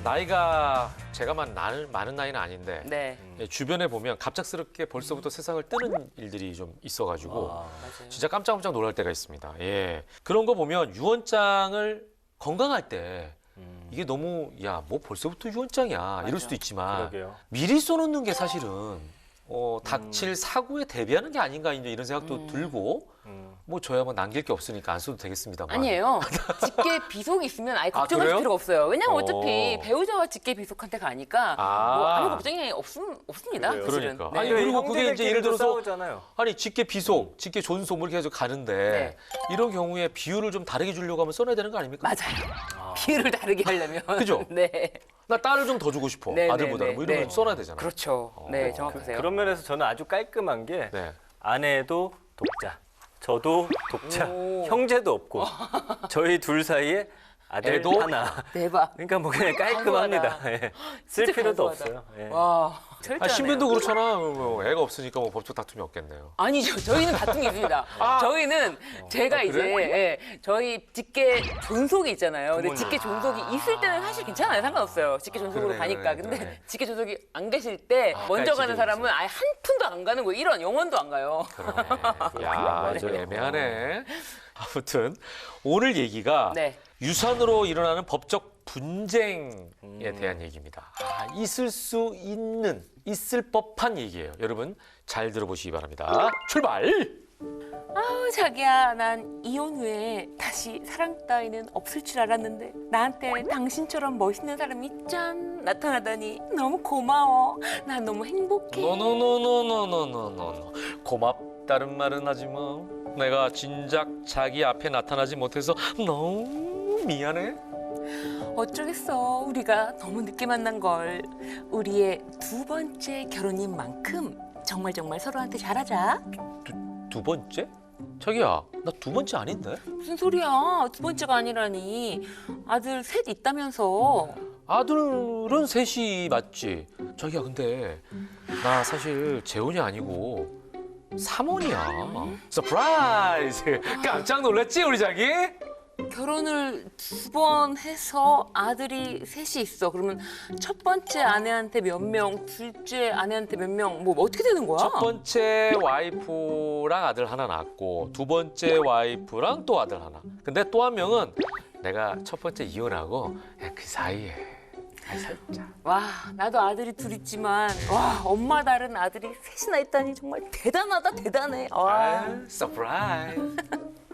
나이가 제가 많은 나이는 아닌데 네. 주변에 보면 갑작스럽게 벌써부터 세상을 뜨는 일들이 좀 있어가지고 맞아요. 진짜 깜짝깜짝 놀랄 때가 있습니다. 예. 그런 거 보면 유언장을 건강할 때 이게 너무 야 뭐 벌써부터 유언장이야 이럴 수도 있지만 그러게요. 미리 써놓는 게 사실은 닥칠 사고에 대비하는 게 아닌가 이제 이런 생각도 들고 뭐 저야 뭐 남길 게 없으니까 안 써도 되겠습니다만. 아니에요. 직계 비속이 있으면 아예 걱정하실 그래요? 필요가 없어요. 왜냐면 어차피 어. 배우자와 직계 비속한테 가니까 아. 뭐 아무 걱정이 없습니다. 그래요. 사실은. 그러니까. 네. 아니, 그리고 그게 이제 예를 들어서 싸우잖아요. 아니 직계 비속, 직계 존속 뭐 이렇게 해서 가는데 네. 이런 경우에 비율을 좀 다르게 주려고 하면 써놔야 되는 거 아닙니까? 맞아요. 비율을 다르게 하려면. 그죠? 네. 나 딸을 좀 더 주고 싶어. 네, 아들보다는 네, 뭐 네, 이런 거 네. 써놔야 되잖아요. 그렇죠. 네, 정확하세요. 그런 면에서 저는 아주 깔끔한 게 네. 아내도 독자, 저도 독자, 오. 형제도 없고 저희 둘 사이에 아들 애도? 하나. 대박. 그러니까 뭐 그냥 깔끔합니다. 간소하다. 예. 쓸 진짜 필요도 간소하다. 없어요. 예. 와, 철저하네요. 신변도 그렇잖아. 뭐 애가 없으니까 뭐 법적 다툼이 없겠네요. 아니죠. 저희는 다툼이 있습니다. 저희는 제가 아, 이제 그래? 예, 저희 직계 존속이 있잖아요. 근데 부모님. 직계 존속이 있을 때는 사실 괜찮아요. 상관없어요. 직계 존속으로 그래, 가니까. 그래, 근데 그래. 직계 존속이 안 계실 때 먼저 가는 사람은 아예 한 푼도 안 가는 거예요. 이런 영원도 안 가요. 그러네. 야, 좀 애매하네. 아무튼 오늘 얘기가 네. 유산으로 일어나는 법적 분쟁에 대한 얘기입니다. 있을 법한 얘기예요. 여러분 잘 들어보시기 바랍니다. 출발! 아우 자기야, 난 이혼 후에 다시 사랑 따위는 없을 줄 알았는데 나한테 당신처럼 멋있는 사람이 짠 나타나다니 너무 고마워. 난 너무 행복해. 노노노노노노노노 고맙다. 다른 말은 하지 마. 내가 진작 자기 앞에 나타나지 못해서 너무 미안해. 어쩌겠어. 우리가 너무 늦게 만난 걸. 우리의 두 번째 결혼인 만큼 정말 서로한테 잘하자. 두 번째? 자기야, 나 두 번째 아닌데? 무슨 소리야? 두 번째가 아니라니. 아들 셋 있다면서. 아들은 셋이 맞지. 자기야, 근데 나 사실 재혼이 아니고 삼혼이야. 서프라이즈! 깜짝 놀랐지, 우리 자기? 결혼을 두 번 해서 아들이 셋이 있어. 그러면 첫 번째 아내한테 몇 명, 둘째 아내한테 몇 명, 뭐 어떻게 되는 거야? 첫 번째 와이프랑 아들 하나 낳았고 두 번째 와이프랑 또 아들 하나. 근데 또 한 명은 내가 첫 번째 이혼하고 그냥 그 사이에 살짝. 와, 나도 아들이 둘 있지만 와, 엄마 다른 아들이 셋이나 있다니 정말 대단하다, 대단해. 와. 서프라이즈.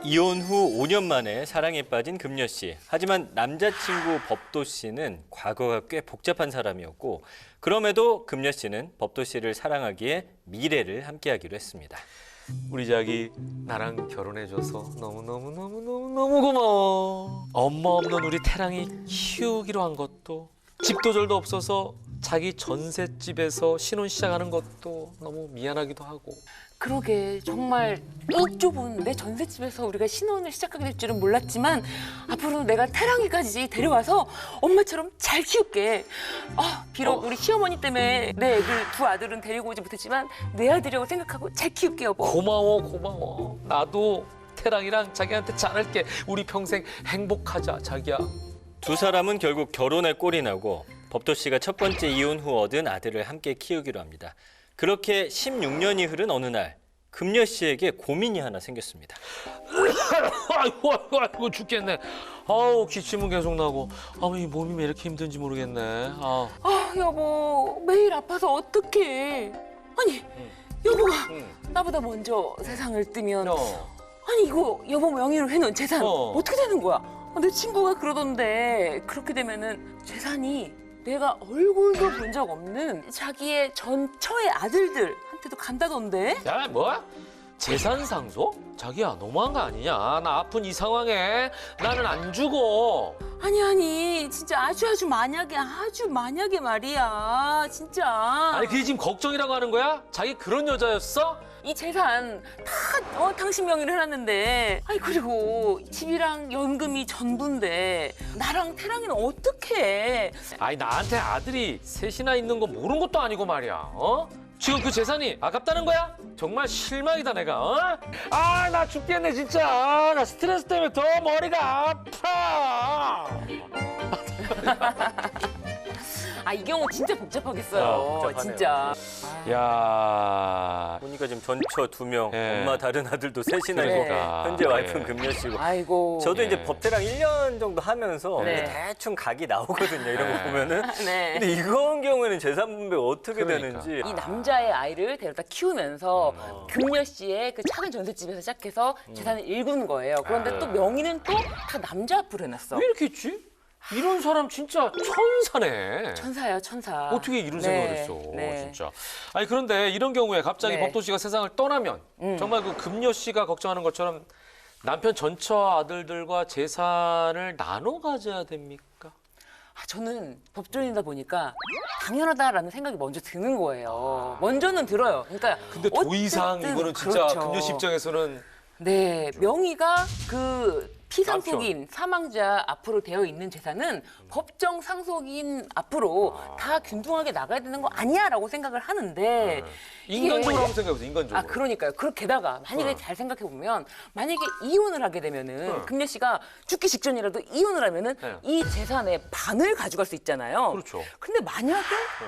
이혼 후 5년 만에 사랑에 빠진 금녀 씨. 하지만 남자친구 법도 씨는 과거가 꽤 복잡한 사람이었고 그럼에도 금녀 씨는 법도 씨를 사랑하기에 미래를 함께하기로 했습니다. 우리 자기 나랑 결혼해줘서 너무 고마워. 엄마 없는 우리 태랑이 키우기로 한 것도 집도 절도 없어서 자기 전셋집에서 신혼 시작하는 것도 너무 미안하기도 하고. 그러게, 정말 이 좁은 내 전셋집에서 우리가 신혼을 시작하게 될 줄은 몰랐지만 앞으로 내가 태랑이까지 데려와서 엄마처럼 잘 키울게. 비록 우리 시어머니 때문에 내 애들 두 아들은 데리고 오지 못했지만 내 아들이라고 생각하고 잘 키울게, 여보. 고마워. 나도 태랑이랑 자기한테 잘할게. 우리 평생 행복하자, 자기야. 두 사람은 결국 결혼에 꼴이 나고 법도 씨가 첫 번째 이혼 후 얻은 아들을 함께 키우기로 합니다. 그렇게 16년이 흐른 어느 날 금녀 씨에게 고민이 하나 생겼습니다. 아이고 죽겠네. 아우 기침은 계속 나고. 이 몸이 왜 이렇게 힘든지 모르겠네. 여보, 매일 아파서 어떡해. 아니, 여보가 나보다 먼저 세상을 뜨면 아니, 이거 여보 명의로 해놓은 재산 어떻게 되는 거야? 내 친구가 그러던데 그렇게 되면은 재산이 내가 얼굴도 본 적 없는 자기의 전처의 아들들한테도 간다던데? 야, 뭐야? 재산 상속? 자기야, 너무한 거 아니냐? 나 아픈 이 상황에 나는 안 죽어. 아니, 진짜 아주 만약에 말이야, 진짜. 아니 그게 지금 걱정이라고 하는 거야? 자기 그런 여자였어? 이 재산 다 당신 명의로 해놨는데, 아니 그리고 집이랑 연금이 전부인데 나랑 태랑이는 어떡해? 아니 나한테 아들이 셋이나 있는 거 모르는 것도 아니고 말이야. 지금 그 재산이 아깝다는 거야? 정말 실망이다 내가. 나 죽겠네 진짜. 나 스트레스 때문에 더 머리가 아파. 이 경우 진짜 복잡하겠어요, 복잡하네요. 진짜. 야. 보니까 지금 전처 2명, 예. 엄마 다른 아들도 셋이나 있고 그러니까. 현재 와이프는 예. 금녀 씨고. 아이고. 저도 이제 예. 법대랑 1년 정도 하면서 네. 대충 각이 나오거든요. 이런 거 보면은. 네. 근데 이런 경우에는 재산 분배가 어떻게 그러니까. 되는지. 이 남자의 아이를 데려다 키우면서 금녀 씨의 그 작은 전셋집에서 시작해서 재산을 일구는 거예요. 그런데 또 명의는 또 다 남자 앞으로 해놨어. 왜 이렇게 있지? 이런 사람 진짜 천사네. 천사예요, 천사. 어떻게 이런 생각을 네, 했어, 네. 진짜. 아니 그런데 이런 경우에 갑자기 네. 법도 씨가 세상을 떠나면 정말 그 금녀 씨가 걱정하는 것처럼 남편 전처 아들들과 재산을 나눠 가져야 됩니까? 저는 법조인이다 보니까 당연하다라는 생각이 먼저 드는 거예요. 먼저는 들어요. 그러니까 근데 더 이상 어쨌든 이거는 진짜 그렇죠. 금녀 씨 입장에서는 네, 명의가 그 피상속인 사망자 앞으로 되어 있는 재산은 법정 상속인 앞으로 다 균등하게 나가야 되는 거 아니야라고 생각을 하는데 인간적으로 이게- 한번 생각해보세요, 인간적으로. 그러니까요. 게다가 만약에 잘 생각해 보면 만약에 이혼을 하게 되면은 금녀 씨가 죽기 직전이라도 이혼을 하면은 네. 이 재산의 반을 가져갈 수 있잖아요. 그렇죠. 근데 만약에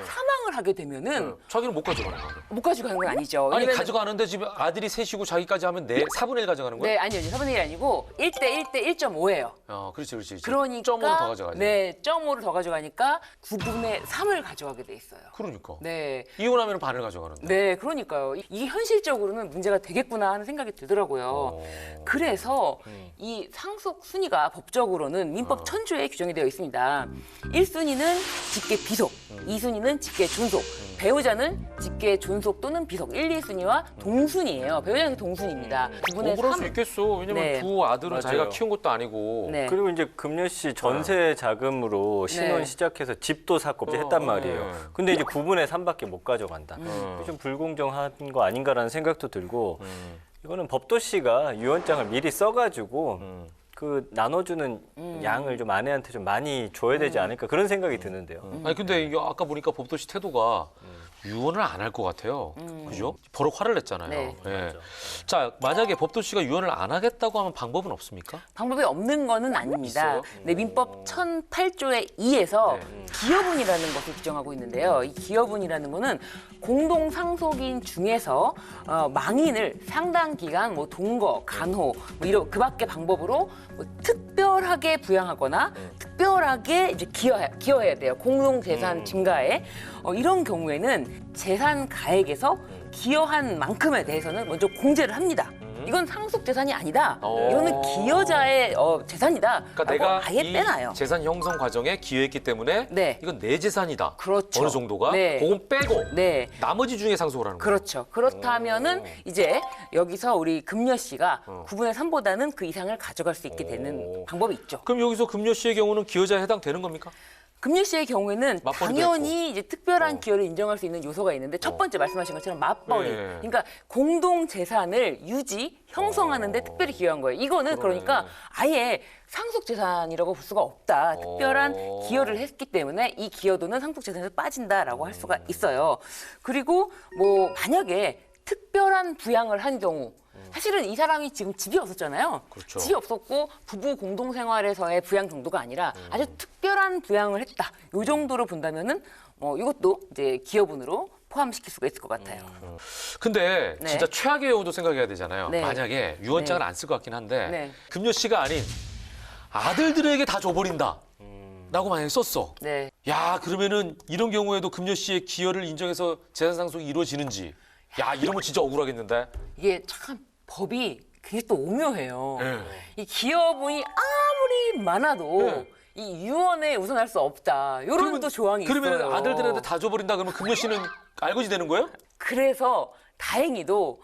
사망을 하게 되면은 자기는 못 가져가는 거예요. 못 가져가는 건 아니죠. 아니 왜냐면- 가져가는데 지금 아들이 셋이고 자기까지 하면 4, 4분의 1 가져가는 거야? 네, 아니요. 4분의 1이 아니고 1대1 1대 1.5예요. 그렇지, 그렇지. 그러니까 점으로 더 가져가지. 네, 0.5를 더 가져가니까 9분의 3을 가져가게 돼 있어요. 그러니까. 네. 이혼하면 반을 가져가는데. 네, 그러니까요. 이게 현실적으로는 문제가 되겠구나 하는 생각이 들더라고요. 그래서 이 상속 순위가 법적으로는 민법 천조에 규정이 되어 있습니다. 1순위는 직계 비속, 2순위는 직계 존속, 배우자는 직계 존속 또는 비속. 1, 2순위와 동순이에요. 배우자는 동순입니다. 9분의 그럴 수 3. 있겠어. 왜냐면 네. 두 아들은 맞아요. 자기가 키운 것도 아니고. 네. 그리고 이제 금녀 씨 전세 자금으로 신혼 네. 시작해서 집도 샀고 했단 말이에요. 네. 근데 이제 9분의 3밖에 못 가져간다. 좀 불공정한 거 아닌가라는 생각도 들고 이거는 법도씨가 유언장을 미리 써가지고 그 나눠주는 양을 좀 아내한테 좀 많이 줘야 되지 않을까 그런 생각이 드는데요. 아니 근데 이게 아까 보니까 법도시 태도가 유언을 안 할 것 같아요. 그죠? 버럭 화를 냈잖아요. 네. 예. 자, 만약에 법도시가 유언을 안 하겠다고 하면 방법은 없습니까? 방법이 없는 거는 아닙니다. 있어요? 네, 민법 1008조의 2에서 네. 기여분이라는 것을 규정하고 있는데요. 이 기여분이라는 거는 공동 상속인 중에서 망인을 상당 기간 뭐 동거, 간호 뭐 이런 그밖의 방법으로 뭐 특별하게 부양하거나 특별하게 이제 기여해야 돼요. 공동 재산 증가에 이런 경우에는 재산 가액에서 기여한 만큼에 대해서는 먼저 공제를 합니다. 이건 상속 재산이 아니다. 이거는 기여자의 재산이다. 그러니까 라고 내가 아예 이 빼놔요. 재산 형성 과정에 기여했기 때문에 네. 이건 내 재산이다. 그렇죠. 어느 정도가 네. 그건 빼고 네. 나머지 중에 상속을 하는 거예요. 그렇죠. 그렇다면은 이제 여기서 우리 금녀 씨가 9분의 3보다는 그 이상을 가져갈 수 있게 되는 방법이 있죠. 그럼 여기서 금녀 씨의 경우는 기여자에 해당되는 겁니까? 금융 씨의 경우에는 맞벌이도 당연히 이제 특별한 기여를 인정할 수 있는 요소가 있는데 첫 번째 말씀하신 것처럼 맞벌이. 네. 그러니까 공동 재산을 형성하는데 특별히 기여한 거예요. 이거는 그러니까 아예 상속 재산이라고 볼 수가 없다. 특별한 기여를 했기 때문에 이 기여도는 상속 재산에서 빠진다라고 할 수가 있어요. 그리고 뭐 만약에 특별한 부양을 한 경우 사실은 이 사람이 지금 집이 없었잖아요. 그렇죠. 집이 없었고 부부 공동 생활에서의 부양 정도가 아니라 아주 특별한 부양을 했다. 요 정도로 본다면은 이것도 이제 기여분으로 포함시킬 수가 있을 것 같아요. 근데 네. 진짜 최악의 경우도 생각해야 되잖아요. 네. 만약에 유언장을 네. 안 쓸 것 같긴 한데 네. 금녀 씨가 아닌 아들들에게 다 줘버린다. 라고 만약에 썼어. 네. 야, 그러면은 이런 경우에도 금녀 씨의 기여를 인정해서 재산 상속이 이루어지는지. 야, 이러면 진짜 억울하겠는데. 이게 참 법이 굉장히 또 오묘해요. 네. 이 기여분이 아무리 많아도 네. 이 유언에 우선할 수 없다. 이런 또 조항이 그러면 있어요. 아들들한테 다 줘버린다 그러면 금녀 씨는 알고지 되는 거예요? 그래서 다행히도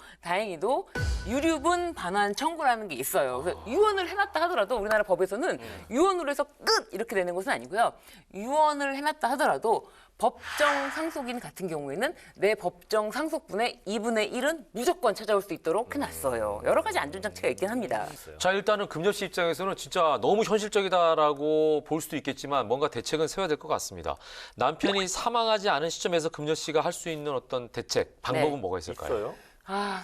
유류분 반환 청구라는 게 있어요. 그래서 유언을 해놨다 하더라도 우리나라 법에서는 유언으로 해서 끝 이렇게 되는 것은 아니고요. 유언을 해놨다 하더라도 법정 상속인 같은 경우에는 내 법정 상속분의 2분의 1은 무조건 찾아올 수 있도록 해놨어요. 여러 가지 안전장치가 있긴 합니다. 자, 일단은 금녀 씨 입장에서는 진짜 너무 현실적이다라고 볼 수도 있겠지만 뭔가 대책은 세워야 될 것 같습니다. 남편이 사망하지 않은 시점에서 금녀 씨가 할 수 있는 어떤 대책, 방법은 네. 뭐가 있을까요? 있어요?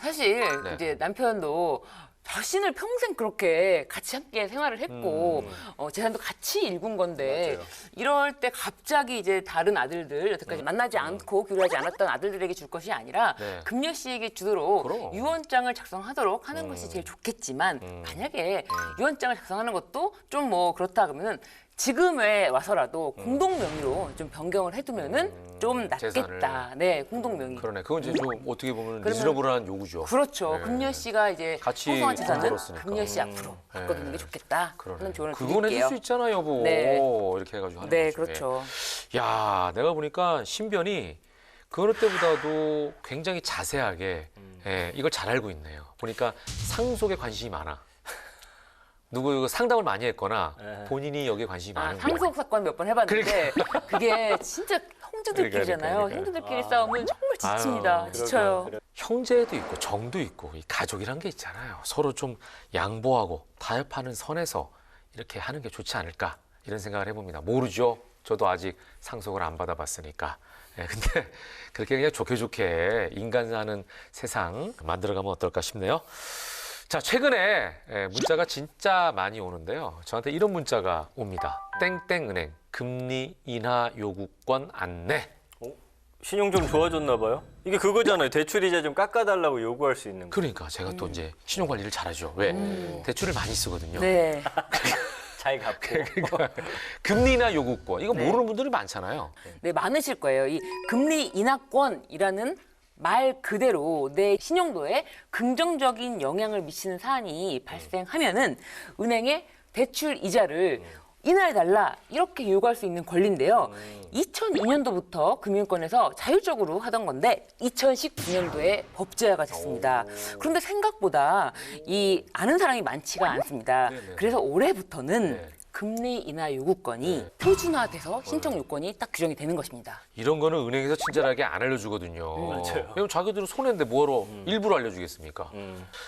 사실 네. 이제 남편도 자신을 평생 그렇게 같이 함께 생활을 했고 재산도 같이 일군 건데 맞아요. 이럴 때 갑자기 이제 다른 아들들 여태까지 만나지 않고 교류하지 않았던 아들들에게 줄 것이 아니라 네. 금녀 씨에게 주도록 그럼. 유언장을 작성하도록 하는 것이 제일 좋겠지만 만약에 유언장을 작성하는 것도 좀 뭐 그렇다 그러면은 지금에 와서라도 공동 명의로 좀 변경을 해두면은 좀 낫겠다. 재산을. 네, 공동 명의. 그러네. 그건 이제 좀 어떻게 보면 그러면- 리즈너블한 요구죠. 그렇죠. 네. 금녀 씨가 이제 같이 소송한 재산은 만들었으니까. 금녀 씨 앞으로 바꿔두는 게 좋겠다. 그러네. 하는 조언을 그건 해줄 드릴게요. 수 있잖아, 여보. 네. 이렇게 해가지고 하는 네, 거죠. 그렇죠. 예. 야, 내가 보니까 신변이 그 어느 때보다도 굉장히 자세하게 이걸 잘 알고 있네요. 보니까 상속에 관심이 많아. 누구 이거 상담을 많이 했거나 본인이 여기에 관심이 많은 거예요. 상속 사건 몇 번 해봤는데 그게 진짜 형제들끼리잖아요. 그러니까. 형제들끼리 싸우면 정말 지칩니다. 아유, 지쳐요. 형제도 있고 정도 있고 이 가족이란 게 있잖아요. 서로 좀 양보하고 타협하는 선에서 이렇게 하는 게 좋지 않을까 이런 생각을 해봅니다. 모르죠. 저도 아직 상속을 안 받아봤으니까. 근데 그렇게 그냥 좋게 인간 사는 세상 만들어가면 어떨까 싶네요. 자, 최근에 문자가 진짜 많이 오는데요. 저한테 이런 문자가 옵니다. 땡땡은행 금리 인하 요구권 안내. 신용 좀 좋아졌나 봐요. 이게 그거잖아요. 대출 이자 좀 깎아달라고 요구할 수 있는 거. 그러니까 제가 또 이제 신용 관리를 잘하죠. 왜? 대출을 많이 쓰거든요. 네. 잘 갚고. 금리나 요구권 이거 모르는 분들이 많잖아요. 네, 많으실 거예요. 이 금리 인하권이라는 말 그대로 내 신용도에 긍정적인 영향을 미치는 사안이 발생하면은 은행에 대출 이자를 인하해달라 이렇게 요구할 수 있는 권리인데요. 2002년도부터 금융권에서 자율적으로 하던 건데 2019년도에 법제화가 됐습니다. 그런데 생각보다 이 아는 사람이 많지가 않습니다. 그래서 올해부터는 금리 인하 요구권이 표준화돼서 신청 요건이 딱 규정이 되는 것입니다. 이런 거는 은행에서 친절하게 안 알려주거든요. 맞아요. 왜냐면 자기들은 손해인데 뭐하러 일부러 알려주겠습니까?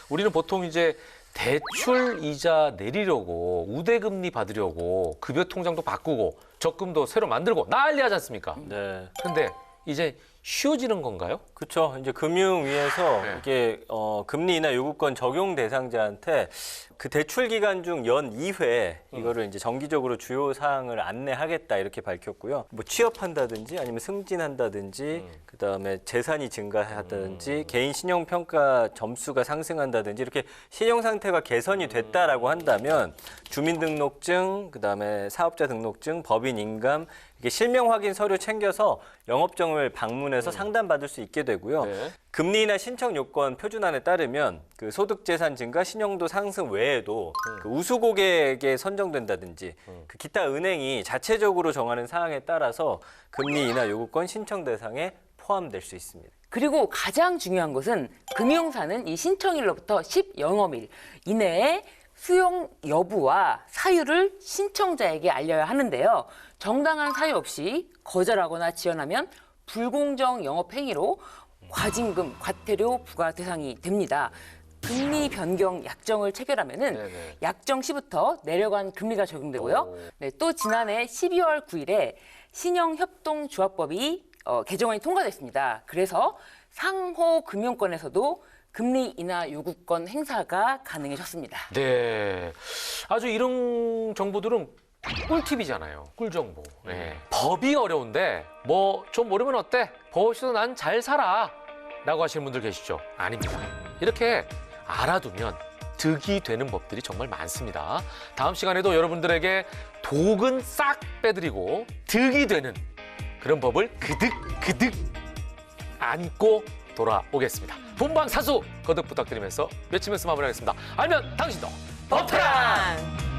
우리는 보통 이제 대출 이자 내리려고 우대금리 받으려고 급여 통장도 바꾸고 적금도 새로 만들고 난리 하지 않습니까? 네. 근데 이제 쉬워지는 건가요? 그렇죠. 이제 금융위에서 네. 이게 금리 인하 요구권 적용 대상자한테 그 대출 기간 중 연 2회 이거를 이제 정기적으로 주요 사항을 안내하겠다 이렇게 밝혔고요. 뭐 취업한다든지 아니면 승진한다든지 그다음에 재산이 증가한다든지 개인 신용 평가 점수가 상승한다든지 이렇게 신용 상태가 개선이 됐다라고 한다면 주민등록증, 그다음에 사업자 등록증, 법인 인감 이게 실명 확인 서류 챙겨서 영업정을 방문해서 상담받을 수 있게 되고요. 네. 금리 인하 신청 요건 표준안에 따르면 그 소득 재산 증가, 신용도 상승 외에도 그 우수 고객에 선정된다든지 그 기타 은행이 자체적으로 정하는 사항에 따라서 금리 인하 요구권 신청 대상에 포함될 수 있습니다. 그리고 가장 중요한 것은 금융사는 이 신청일로부터 10영업일 이내에 수용 여부와 사유를 신청자에게 알려야 하는데요. 정당한 사유 없이 거절하거나 지연하면 불공정 영업 행위로 과징금, 과태료 부과 대상이 됩니다. 금리 변경 약정을 체결하면은 네네. 약정 시부터 내려간 금리가 적용되고요. 네, 또 지난해 12월 9일에 신용협동조합법이 개정안이 통과됐습니다. 그래서 상호 금융권에서도 금리 인하 요구권 행사가 가능해졌습니다. 네. 아주 이런 정보들은 꿀팁이잖아요. 꿀정보. 네. 법이 어려운데 뭐 좀 모르면 어때? 법 없이도 난 잘 살아. 라고 하시는 분들 계시죠? 아닙니다. 이렇게 알아두면 득이 되는 법들이 정말 많습니다. 다음 시간에도 여러분들에게 독은 싹 빼드리고 득이 되는 그런 법을 그득 안고 돌아오겠습니다. 본방사수 거듭 부탁드리면서 외치면서 마무리하겠습니다. 알면 당신도 법테란!